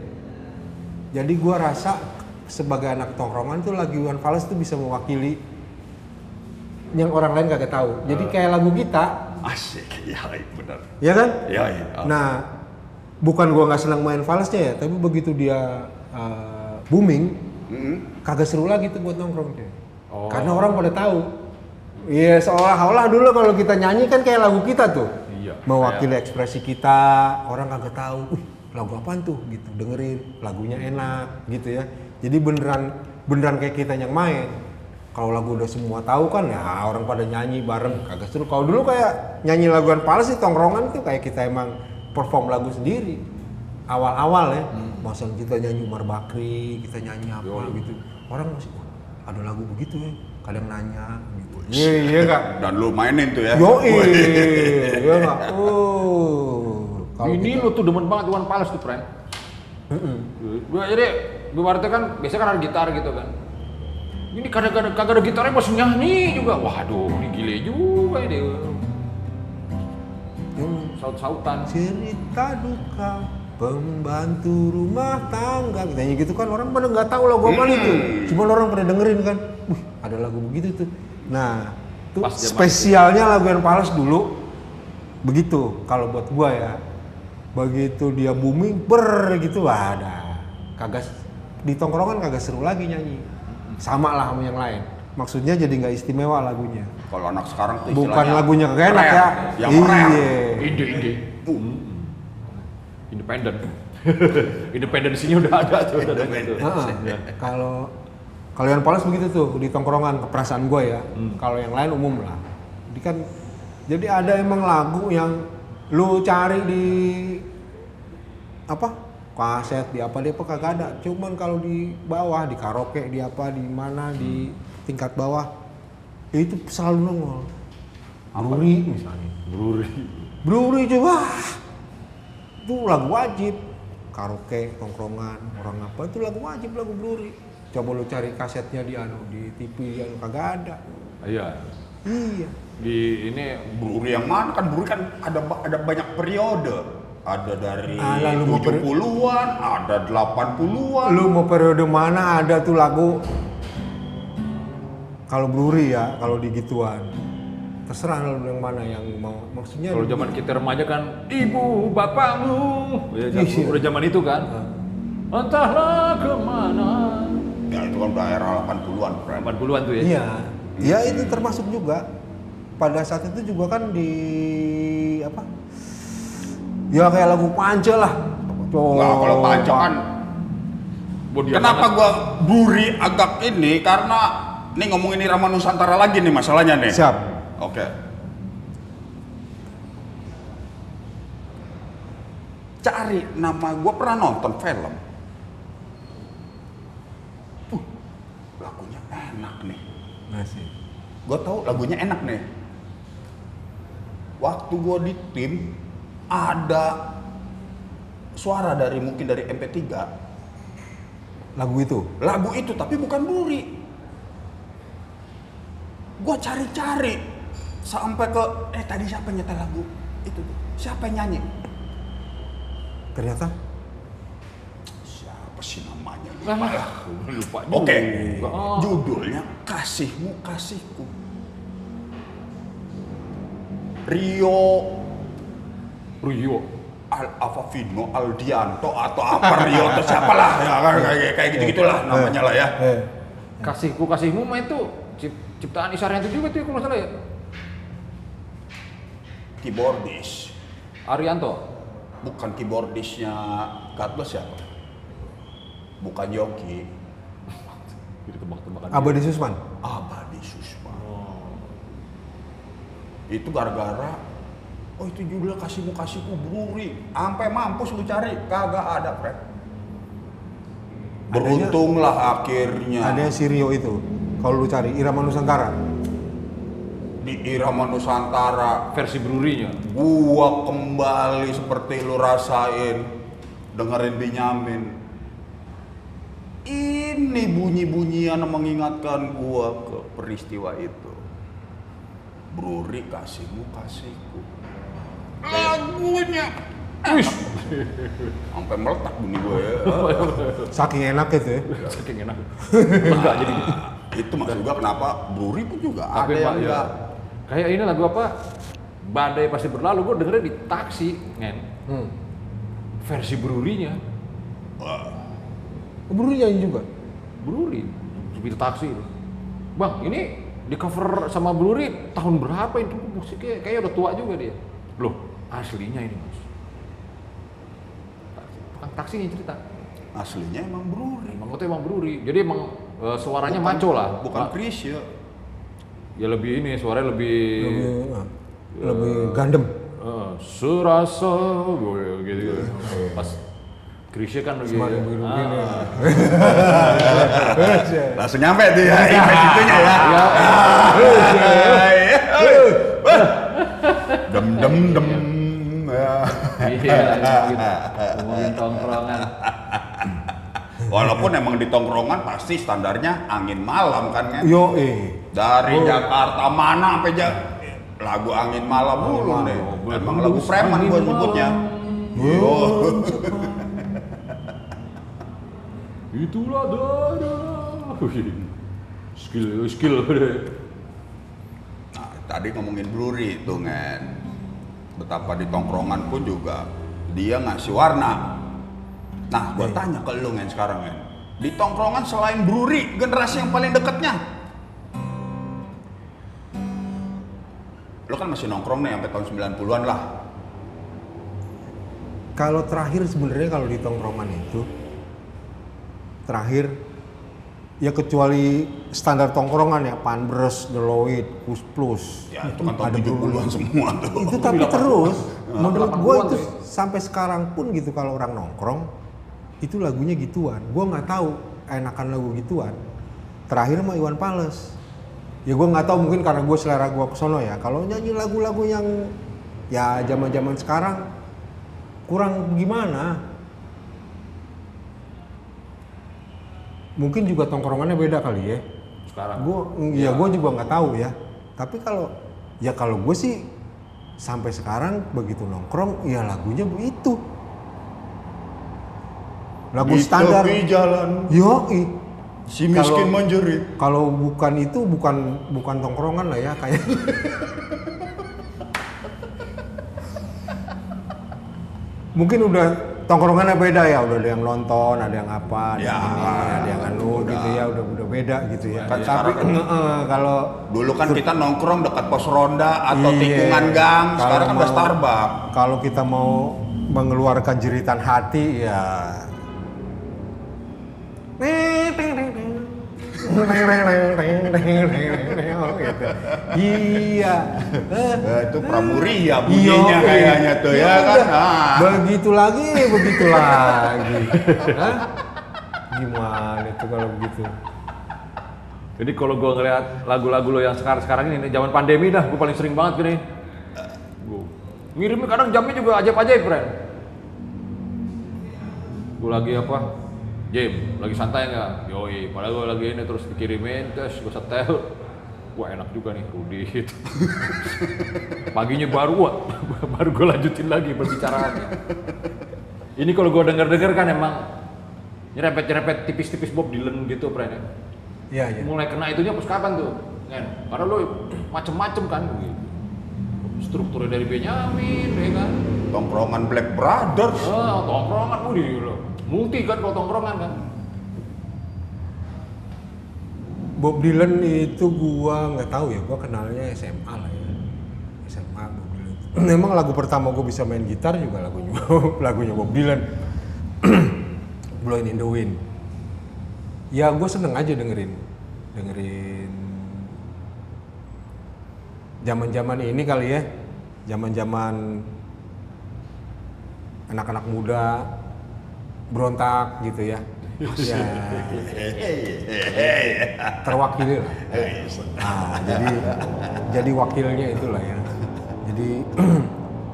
Jadi gua rasa sebagai anak tongkrongan tuh lagu Iwan Fals itu bisa mewakili yang orang lain kagak tahu. Jadi kayak lagu kita. Asik, iya benar. Iya kan? Iya. Nah, bukan gua nggak senang main falsnya ya, tapi begitu dia booming, kagak seru lagi tuh buat nongkrong deh. Karena orang pada tahu. Iya, seolah-olah dulu kalau kita nyanyi kan kayak lagu kita tuh. Iya. Mewakili ekspresi kita, orang kagak tahu. Lagu apaan tuh gitu, dengerin, lagunya enak gitu ya. Jadi beneran kayak kita yang main. Kalau lagu udah semua tahu kan ya orang pada nyanyi bareng kagak seru. Kalau dulu kayak nyanyi laguan Fals sih tongkrongan tuh kayak kita emang perform lagu sendiri. Awal-awal ya. Masa kita nyanyi Umar Bakri, kita nyanyi apa gitu. Orang masih ada lagu begitu ya. Kadang nanya gitu. Iya Kak. Dan lu mainin tuh ya. Iya Kak. Ini lu tuh demen banget Iwan Fals tuh, friend. Jadi berarti kan biasanya kan ada gitar gitu kan. Ini kagak ada gitarnya masih nyanyi juga. Waduh, ini gile juga ini. Saut-sautan. Cerita duka pembantu rumah tangga katanya gitu kan, orang pada nggak tahu lagu apa itu. Cuma orang pada dengerin kan. Ada lagu begitu tuh. Nah, tuh spesialnya lagu Iwan Fals dulu begitu kalau buat gua ya. Begitu dia booming gitu ada. Kagak di tongkrongan kagak seru lagi nyanyi. Sama lah sama yang lain. Maksudnya jadi nggak istimewa lagunya. Kalau anak sekarang tuh bukan lagunya kagak enak ya. Yang Indie. Independensinya udah ada tuh. Kalau Iwan Fals begitu tuh di tongkrongan, perasaan gue ya. Kalau yang lain umum lah. Jadi ada emang lagu yang lu cari di kaset di apa kagak ada. Cuman kalau di bawah di karaoke di apa di mana di tingkat bawah itu selalu nongol. Bruri misalnya. Bruri coba. Itu lagu wajib. Karaoke, tongkrongan, orang apa itu lagu wajib, lagu Bruri. Coba lu cari kasetnya di TV yang kagak ada. Iya. Di ini Bruri yang mana kan? Bruri kan ada banyak periode. Ada dari 70-an, ada 80-an. Lu mau periode mana ada tuh lagu? Kalau Bruri ya, kalau di gituan. Terserah lu yang mana yang mau. Maksudnya kalau zaman kita remaja kan ibu bapakmu. Ya, udah zaman itu kan. Entahlah kemana. Ya itu kan udah era 80-an. 80-an tuh ya. Iya. Ya itu termasuk juga. Pada saat itu juga kan di ya kayak lagu Panca lah. Nah, kalau Panca kan kenapa gua Bruri agak ini karena nih ngomongin Irama Nusantara lagi nih masalahnya nih. Siap. Oke. Cari nama gua pernah nonton film. Lagunya enak nih. Masih. Gua tahu lagunya enak nih. Waktu gua di tim ada suara mungkin dari MP3 lagu itu tapi bukan Bruri. Gua cari-cari sampai ke tadi siapa nyetel lagu itu tuh, siapa yang nyanyi, ternyata siapa sih namanya? Lupa juga. Oke, Oh. judulnya Kasihmu Kasihku. Rio Avavino Aldianto atau apa Rio atau siapalah ya kayak gitu-gitulah namanya lah ya. Kasihku kasihmu mah itu ciptaan Isaryanto juga tuh kalau nggak salah ya. Keyboardis, Arianto. bukan keyboardisnya God Bless siapa? Bukan Yogi, Jadi tebak-tebakan. Abadi Susman. Abadi Susma. Itu gara-gara, oh itu judulnya Kasihmu Kasihku Bruri. Sampai mampus lu cari, kagak ada, Fred. Beruntunglah akhirnya. Ada si Rio itu. Kalau lu cari Irama Nusantara. Di Irama Nusantara, Versi Brurinya. gua kembali seperti lu rasain dengerin Benyamin. Ini bunyi-bunyian mengingatkan gua ke peristiwa itu. Bruri kasihmu kasihku. Lagunya sampai meletak bunyi gue ya. Saking enak itu ya. Saking enak. Enggak jadi. Itu maksud gua kenapa Bruri pun juga Tapi ada yang Pak, ya. enggak. Kayak ini lagu apa? Badai Pasti Berlalu, gue dengerin di taksi, ngen. Versi Brurinya. Buru nyanyi juga. Bruri, di taksi itu. Bang, ini di cover sama Bruri tahun berapa itu? Musiknya kayaknya udah tua juga dia. Loh, aslinya ini mas. Tukang taksi yang cerita. Aslinya emang Bruri. Emang Bruri. Jadi emang suaranya maco lah. Bukan Chris ya. Ya lebih ini, suaranya lebih Lebih gandem. serasa gue gitu. Pas Krisya kan lagi Langsung nyampe tuh ya, image itunya ya. Dem dem dem. Iya, gitu. Ngomongin tongkrongan. Walaupun emang di tongkrongan pasti standarnya angin malam kan kan. Yo Dari Jakarta mana sampai lagu angin malam dulu deh. Emang lagu preman gua sebutnya. Yo. Itulah dada. Skill deh. Nah, tadi ngomongin Bruri tuh Ngen. Betapa di tongkrongan pun juga dia ngasih warna. Nah, gua tanya ke lu Ngen sekarang Ngen. Di tongkrongan selain Bruri, generasi yang paling deketnya. Lu kan masih nongkrong nih sampai tahun 90-an lah. Kalau terakhir sebenarnya kalau di tongkrongan itu terakhir ya kecuali standar tongkrongan ya Panbres, Deloitte, Kus Plus. Ya, itu kan tahun 70-an semua tuh. Itu tapi terus menurut gue 80-an itu tuh. sampai sekarang pun gitu kalau orang nongkrong itu lagunya gituan. Gue nggak tahu enakan lagu gituan. Terakhir sama Iwan Fals. Ya gue nggak tahu mungkin karena gue selera gue kesono ya. Kalau nyanyi lagu-lagu yang ya zaman-zaman sekarang kurang gimana. Mungkin juga tongkrongannya beda kali ya. Sekarang. Gue juga nggak tahu ya. Tapi kalau gue sih sampai sekarang begitu nongkrong ya lagunya begitu. Lagu Di standar. tepi jalan Yoi. si miskin menjerit. Kalau bukan itu bukan tongkrongan lah ya kayak. Mungkin udah tongkrongannya beda ya, udah ada yang nonton, ada yang apa, ada Ya, yang ini, ada yang anu udah. gitu ya, udah beda gitu ya. Kan Tapi sekarang kalau Dulu kan kita nongkrong dekat pos ronda atau Iya. tikungan gang, Kalau sekarang kan udah mau- Starbucks. Kalau kita mau mengeluarkan jeritan hati ya gitu. Iya. Itu Pramuria bunyinya Iya, kayaknya tuh ya kan. udah. Ah. Begitu lagi. Hah? Gimana itu kalau begitu? Jadi kalau gue ngeliat lagu-lagu lo yang sekarang ini zaman pandemi dah, gue paling sering banget gini. Gue ngirimnya kadang jamnya juga ajaib-ajaib, friend. Gue lagi apa? Jam, lagi santai nggak? Yoi, padahal gue lagi ini terus dikirimin, terus gue setel. Wah enak juga nih, Rudi gitu. Paginya baru gue lanjutin lagi perbicaraannya. Ini kalau gue denger kan emang nyerempet tipis-tipis Bob Dylan gitu, Pren. Iya, iya. Mulai kena itunya pas kapan tuh? Kan? Karena lo macem-macem kan, gitu. Strukturnya dari Benyamin, ya kan? Tongkrongan Black Brothers. Tongkrongan lo, multi kan kalau tongkrongan kan? Bob Dylan itu gua nggak tahu ya, gua kenalnya SMA lah ya. SMA Bob Dylan. Memang lagu pertama gua bisa main gitar juga lagunya Bob Dylan. Blowing in the Wind. Ya gua seneng aja dengerin zaman-zaman ini kali ya. Zaman-zaman anak-anak muda berontak gitu ya. Ya, terwakili lah. Nah, jadi wakilnya itulah ya. Jadi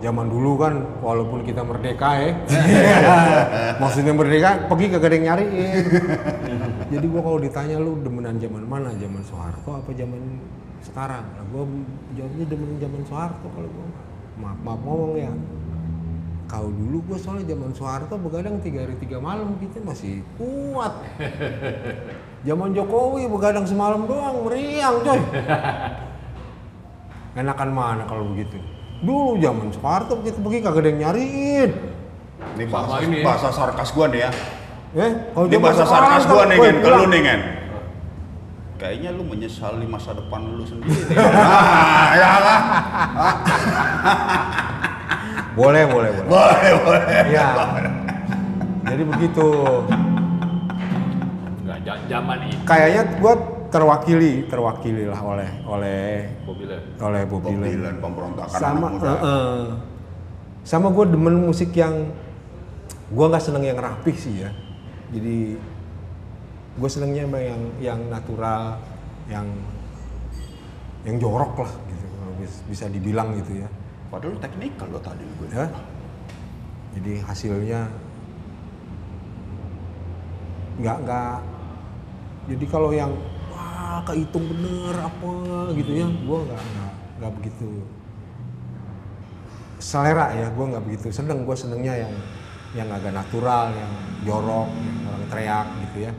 zaman dulu kan walaupun kita merdeka ya, maksudnya merdeka pergi kagak ada yang nyariin. Jadi gua kalau ditanya lu demenan zaman mana, zaman Soeharto apa zaman sekarang? Nah, gua jawabnya demen zaman Soeharto kalau gua. Maaf ngomong ya. Kalau dulu gue soalnya zaman Soeharto begadang 3 hari 3 malam gitu masih kuat. Zaman Jokowi begadang semalam doang meriang coy. Enakan mana kalau begitu? Dulu zaman Soeharto begitu pergi kagak ada yang nyariin. Ini bahasa sarkas gua nih ya. Kalau Ini bahasa sarkas gua nih Gen, ke lu nih Gen. Kayaknya lu menyesali masa depan lu sendiri. Nah, ya lah. Boleh. Ya. Jadi begitu. Enggak zaman ini. Kayaknya gue terwakili lah oleh Bob Dylan. Pemberontakan Sama anak muda. sama gue demen musik yang gue nggak seneng yang rapih sih ya. Jadi gue senengnya emang yang natural, yang jorok lah gitu kalau bisa dibilang gitu ya. Padahal teknikal lo tadi gue. Ya. Jadi hasilnya nggak. Jadi kalau yang wah kehitung bener apa gitu ya, gue nggak begitu selera ya, gue nggak begitu seneng. Gue senengnya yang agak natural, yang jorok, yang orang teriak gitu ya.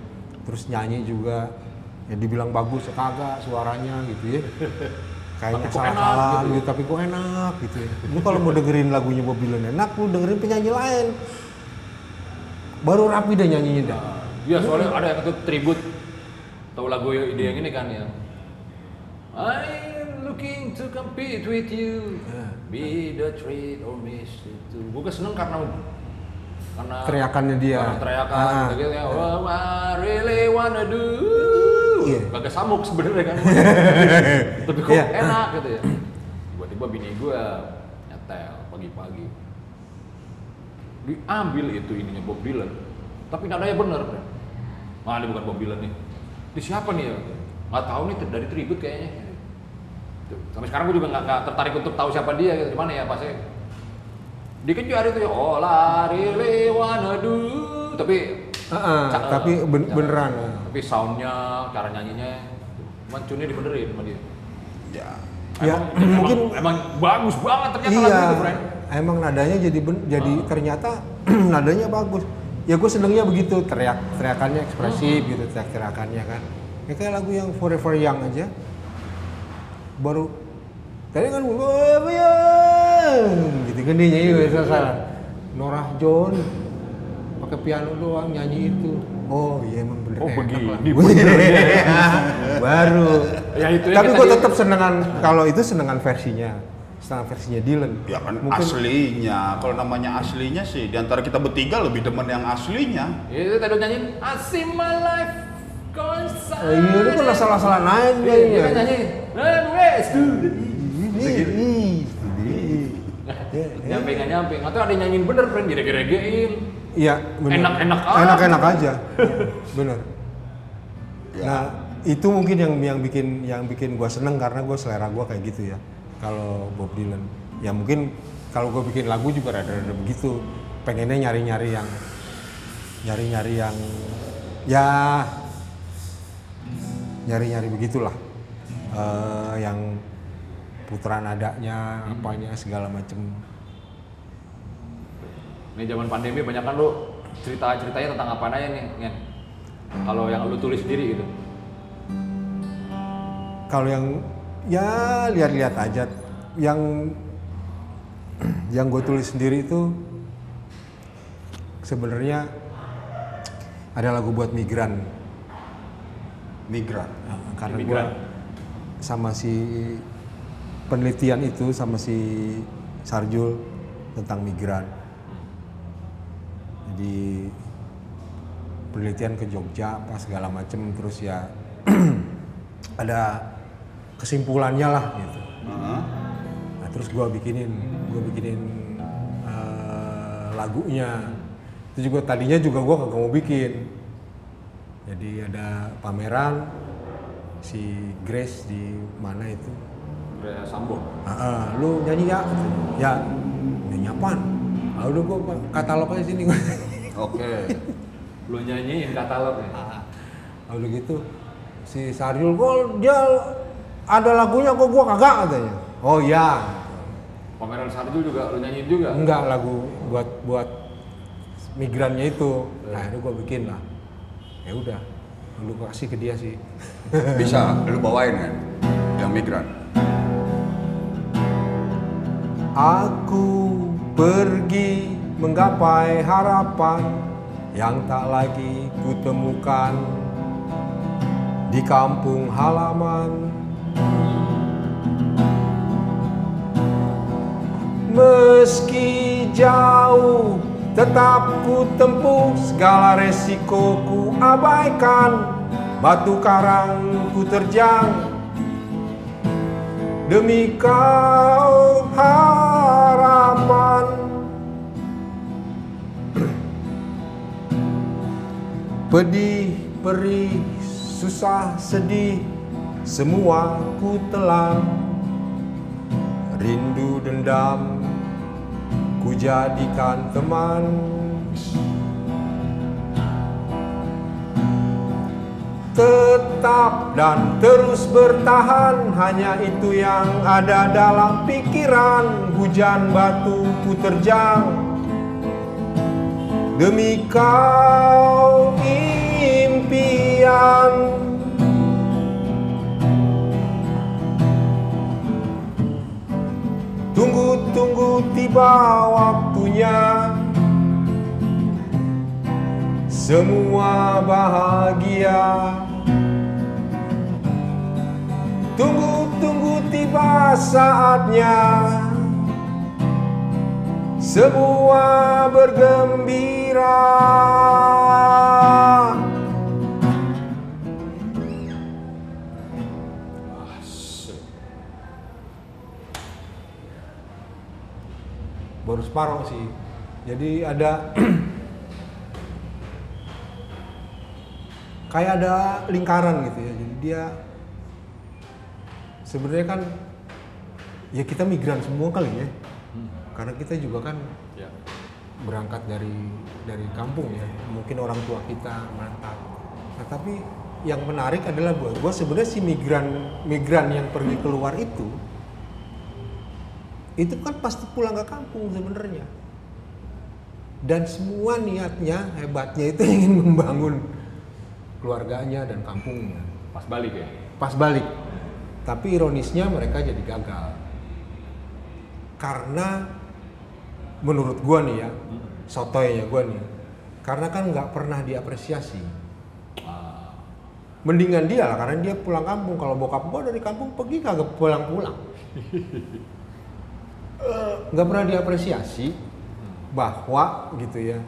Terus nyanyi juga, ya dibilang bagus ya kagak suaranya gitu ya. Kayaknya salah gitu, tapi kok enak gitu ya. Lu kalau mau dengerin lagunya Bob Dylan enak, lu dengerin penyanyi lain. Baru rapi dah nyanyinya dah. Iya, soalnya ada yang itu tribute. Tahu lagu ide yang ini kan ya. I'm looking to compete with you. Be the treat or miss it. Gue seneng karena teriakannya dia. Karena teriakan gitu ya. Oh, I really wanna do. Kagak samuk sebenarnya kan. Tapi kok enak gitu ya. Tiba-tiba bini gue nyetel pagi-pagi. Diambil itu ininya Bob Dylan. Tapi nadanya bener. Ini bukan Bob Dylan nih. Ini siapa nih ya? Nggak tahu nih dari tribute kayaknya. Sampai sekarang gue juga nggak tertarik untuk tahu siapa dia gitu. Gimana ya pasnya? Dikejar itu ya. Oh, I really wanna do. Tapi beneran. Tapi soundnya, cara nyanyinya, cuman tune-nya dibenerin sama dia. Emang bagus banget ternyata lagu itu, friend. Emang nadanya jadi ternyata nadanya bagus. Ya gue senengnya begitu, teriakannya ekspresif gitu, teriakannya kan. Ya kayak lagu yang Forever Young aja. Baru tadi kan gitu kan dia nyanyi salah. Norah Jones pakai piano doang nyanyi itu. Oh iya emang bener. Oh begini. Baru. Ya, itu tapi gue tetap kalau itu senengan versinya Dylan. Ya kan mungkin aslinya. Kalau namanya aslinya sih di antara kita bertiga lebih demen yang aslinya. Itu tadi nyanyiin I see my life concern. Iya itu kan salah naik dia. Iya kan nyanyi. Let's do nyampe nggak nyampe, atau ada yang nyanyiin bener, friend, direge-regein. Iya, bener. Enak-enak aja. Bener. Ya. Nah, itu mungkin yang bikin gua seneng karena selera gua kayak gitu ya. Kalau Bob Dylan, ya mungkin kalau gua bikin lagu juga rada-rada begitu. Pengennya nyari-nyari yang ya nyari-nyari begitulah. Yang putaran nadanya, apanya segala macem. Ini zaman pandemi banyak kan lu ceritanya tentang apa aja nih, Ngen? Kalau yang lu tulis sendiri gitu. Kalau yang ya lihat-lihat aja, yang gue tulis sendiri itu sebenarnya ada lagu buat migran. Karena gue sama si penelitian itu sama si Sarjul tentang migran. Jadi penelitian ke Jogja apa segala macem, terus ya ada kesimpulannya lah gitu. Nah terus gue bikinin lagunya. Itu juga tadinya juga gue kagak mau bikin. Jadi ada pameran si Grace di mana itu. Udah Sambo. Lu nyanyi ya? Ya, nyanyi apaan? Udah gue katalog aja sini. Oke. Lu nyanyiin katalognya. Udah gitu si Sarjul, kok dia ada lagunya kok gua kagak katanya. Oh iya. Pameran Sarjul juga lu nyanyiin juga? Enggak, lagu buat migrannya itu. Nah, itu gua bikin lah. Ya udah, lu kasih ke dia sih. Bisa lu bawain kan yang migran. Aku pergi menggapai harapan yang tak lagi kutemukan di kampung halaman. Meski jauh tetap ku tempuh, segala resiko ku abaikan, batu karang ku terjang demi kau harapan. Pedih, perih, susah, sedih, semua ku telan. Rindu, dendam, ku jadikan teman. Tetap dan terus bertahan, hanya itu yang ada dalam pikiran. Hujan batu ku terjang demi kau impian. Tunggu tiba waktunya, semua bahagia. Tunggu tiba saatnya, semua bergembira. Baru separuh sih. Jadi ada kayak ada lingkaran gitu ya. Jadi dia sebenarnya kan ya kita migran semua kali ya. Karena kita juga kan berangkat dari kampung ya. Mungkin orang tua kita merantau. Nah, tapi yang menarik adalah buat gue sebenarnya si migran yang pergi keluar itu kan pasti pulang ke kampung sebenarnya. Dan semua niatnya, hebatnya itu ingin membangun keluarganya dan kampungnya. Pas balik ya? Pas balik. Tapi ironisnya mereka jadi gagal. Karena menurut gua nih ya, sotoynya gua nih, karena kan nggak pernah diapresiasi. Mendingan dia lah, karena dia pulang kampung. Kalau bokap gua dari kampung pergi kagak pulang-pulang. Nggak pernah diapresiasi bahwa gitu ya.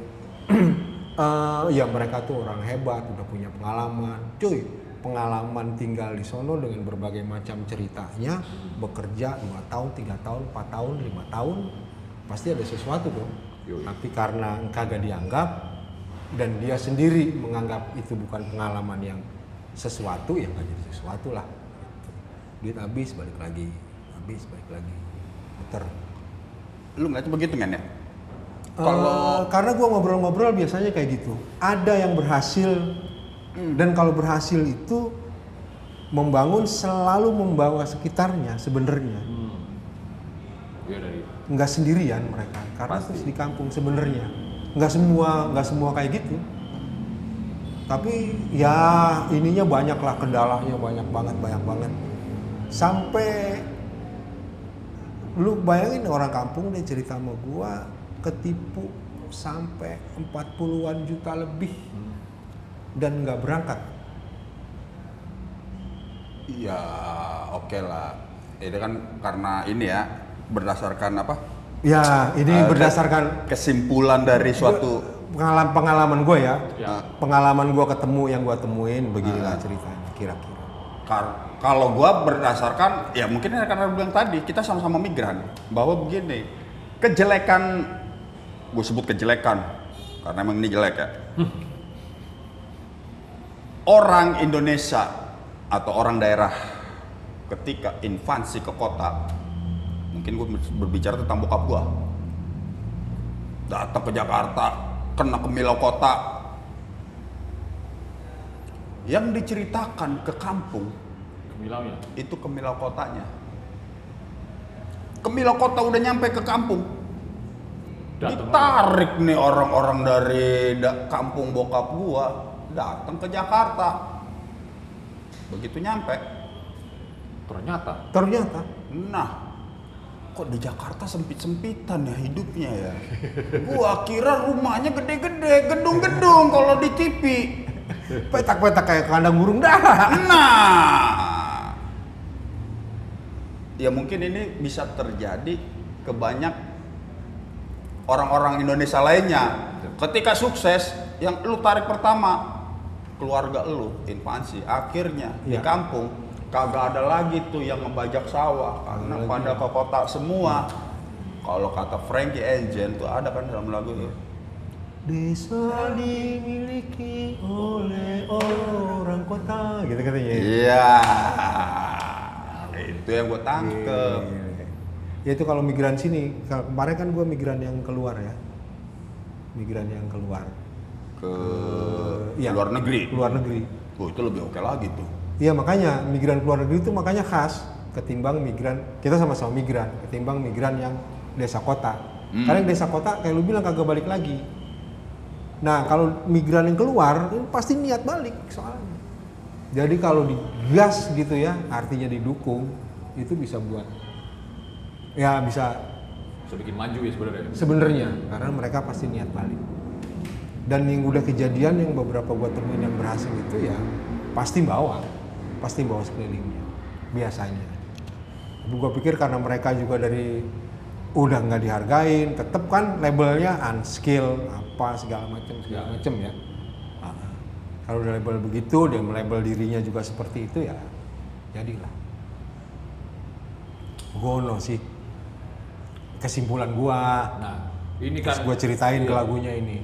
Ya mereka tuh orang hebat, udah punya pengalaman. Cuy, pengalaman tinggal di sono dengan berbagai macam ceritanya, bekerja 2 tahun, 3 tahun, 4 tahun, 5 tahun, pasti ada sesuatu dong. Tapi karena kagak dianggap dan dia sendiri menganggap itu bukan pengalaman yang sesuatu, ya nggak jadi sesuatu lah. Duit habis, balik lagi, habis, balik lagi, muter. Lu ngeliatnya begitu kan ya? Karena gua ngobrol-ngobrol biasanya kayak gitu. Ada yang berhasil dan kalau berhasil itu selalu membawa sekitarnya sebenarnya. Iya dari. Nggak sendirian mereka, karena Pasti. terus di kampung sebenarnya. nggak semua kayak gitu. Tapi ya ininya banyak lah, kendalanya banyak banget. Sampai lu bayangin orang kampung dia cerita sama gua ketipu sampai 40-an juta lebih dan nggak berangkat. Iya, oke lah. Ini kan karena ini ya berdasarkan apa? Ya, ini berdasarkan kesimpulan dari suatu pengalaman gue ya. Ya. Pengalaman gue ketemu yang gue temuin beginilah ceritanya kira-kira. Kalau gua berdasarkan ya mungkin karena lu bilang tadi kita sama-sama migran bahwa begini kejelekan, gue sebut kejelekan karena emang ini jelek ya. Orang Indonesia atau orang daerah ketika invasi ke kota, mungkin gue berbicara tentang bokap gua, datang ke Jakarta, kena kemilau kota, yang diceritakan ke kampung Milaunya. itu kemilau kotanya. Kemilau kota udah nyampe ke kampung, ditarik nih orang-orang dari kampung bokap gua datang ke Jakarta. Begitu nyampe, Ternyata. nah kok di Jakarta sempit-sempitan ya hidupnya ya. Gua kira rumahnya gede-gede, gedung-gedung kalau di TV. Petak-petak kayak kandang burung dah. Nah, ya mungkin ini bisa terjadi ke banyak orang-orang Indonesia lainnya. Ketika sukses, yang lu tarik pertama keluarga lu invasi, akhirnya di Ya. kampung kagak ada lagi tuh yang ngebajak sawah karena pada ke kota semua. Kalau kata Frankie Engine tuh ada kan dalam lagu itu. Desa dimiliki oleh orang kota, gitu katanya. Iya, itu yang gue tangkep. Ya itu kalau migran sini, kemarin kan gue migran yang keluar ya. Migran yang keluar. Ke Iya, luar negeri. Luar negeri. Oh itu lebih oke lagi tuh. Iya makanya migran keluar negeri itu makanya khas ketimbang migran, kita sama-sama migran, ketimbang migran yang desa kota. Karena yang desa kota kayak lu bilang kagak balik lagi. Nah kalau migran yang keluar ini pasti niat balik soalnya. Jadi kalau digas gitu ya, artinya didukung, itu bisa buat ya bisa bikin maju ya sebenarnya karena mereka pasti niat balik. Dan yang udah kejadian yang beberapa gua temuin yang berhasil itu ya pasti bawa sekelilingnya biasanya. Gua pikir karena mereka juga dari udah nggak dihargain, tetep kan labelnya unskilled apa segala macam ya. Kalau udah label begitu, dia melabel dirinya juga seperti itu ya, jadilah. Gono sih kesimpulan gua. Nah, ini kan Gua ceritain ke lagunya ini.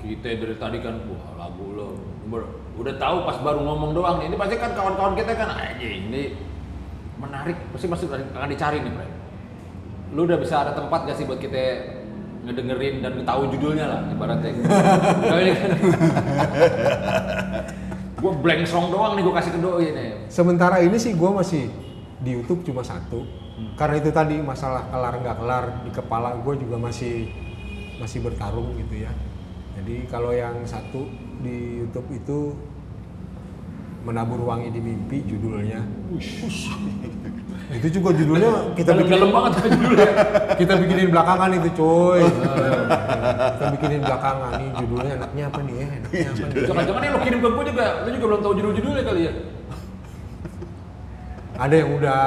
kita dari tadi kan lagu lo udah tahu pas baru ngomong doang nih. Ini pasti kan kawan-kawan kita kan ini menarik, pasti akan dicari nih, Bro. Lu udah bisa ada tempat gak sih buat kita ngedengerin dan tahu judulnya lah ibaratnya. Nah, ini kan gue blank song doang nih gue kasih ke doi nih. Sementara ini sih gue masih di YouTube cuma satu. Karena itu tadi masalah kelar nggak kelar di kepala gue juga masih bertarung gitu ya. Jadi kalau yang satu di YouTube itu Menabur Wangi di Mimpi judulnya. Itu juga judulnya kita Dalam banget judulnya. kita bikinin belakangan itu coy. Kita bikinin belakangan nih judulnya enaknya apa nih ya? Enaknya apa nih? Jangan-jangan yang lo kirim ke gue juga, lo juga belum tahu judul-judulnya kali ya. Ada yang udah,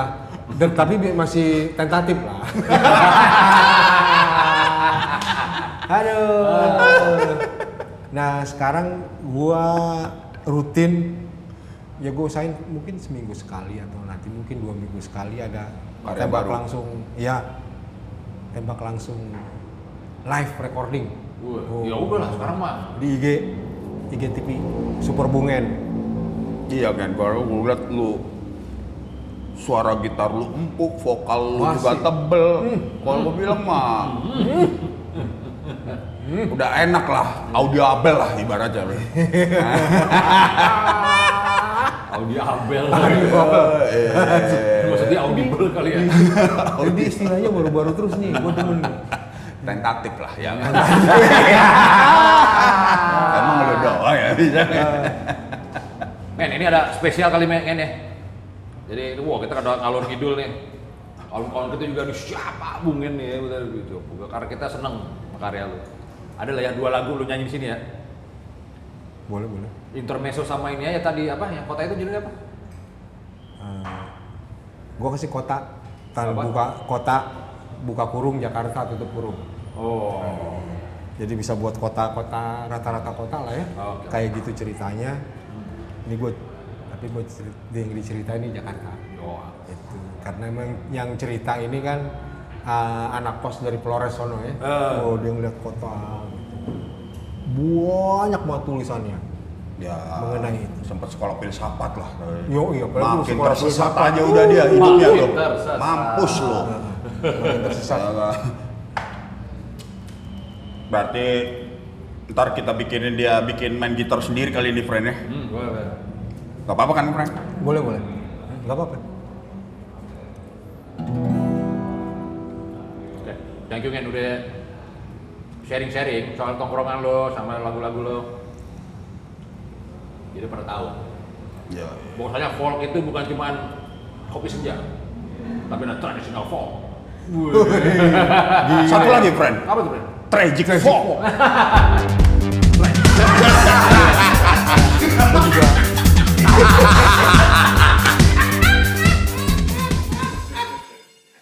tapi masih tentatif lah. Aduh. Nah sekarang gua rutin, ya gua usahain mungkin seminggu sekali atau nanti mungkin 2 minggu sekali ada Karya tembak baru. langsung, ya tembak langsung live recording. Ya udah lah sekarang mah. Di IG TV Super Bungen. Iya kan, baru gue liat lu suara gitar lu empuk, vokal lu Wah, juga sih. tebel. Kalau gue bilang mah udah enak lah, audiabel lah ibaratnya. Audi Abel. Eh, Maksudnya audible kali ya. Jadi istilahnya baru-baru terus nih, gua demen nih. tentatif lah ya. Emang lu doa ya bisa. Men, ini ada spesial kali men ya. Jadi wah kita ada ngalor ngidul nih. Kawan-kawan kita juga nih siapa bungen nih ya udah gitu. Karena kita seneng sama karya lu. Ada lah ya 2 lagu lu nyanyi di sini ya. Boleh. Intermezzo sama ini aja tadi apa yang kota itu judulnya apa? Gua kasih kota, buka kurung Jakarta tutup kurung. Oh. Jadi bisa buat kota-kota rata-rata kota lah ya. Oke. Kayak gitu ceritanya. Ini gue yang diceritain di Jakarta. Oh. Itu karena emang yang cerita ini kan anak kos dari Flores sono ya. Oh dia ngeliat kota. Gitu. Banyak banget tulisannya. Ya, mengenai itu. sempat sekolah filsafat lah. Yo iya, apalagi makin sekolah tersesat filsafat. aja udah dia hidupnya Makin tuh. tersesat. Mampus lo. Makin tersesat. Berarti ntar kita bikin main gitar sendiri kali ini, friend ya. Boleh. Gak apa-apa kan, friend? Boleh. Gak apa-apa. Oke. Thank you Ngen udah sharing-sharing soal tongkrongan lo sama lagu-lagu lo. Jadi pada tahu. Ya. Bahwasanya folk itu bukan cuma kopi senja, tapi ada traditional folk. Satu lagi, friend. Apa tuh, Bro? Tragic folk.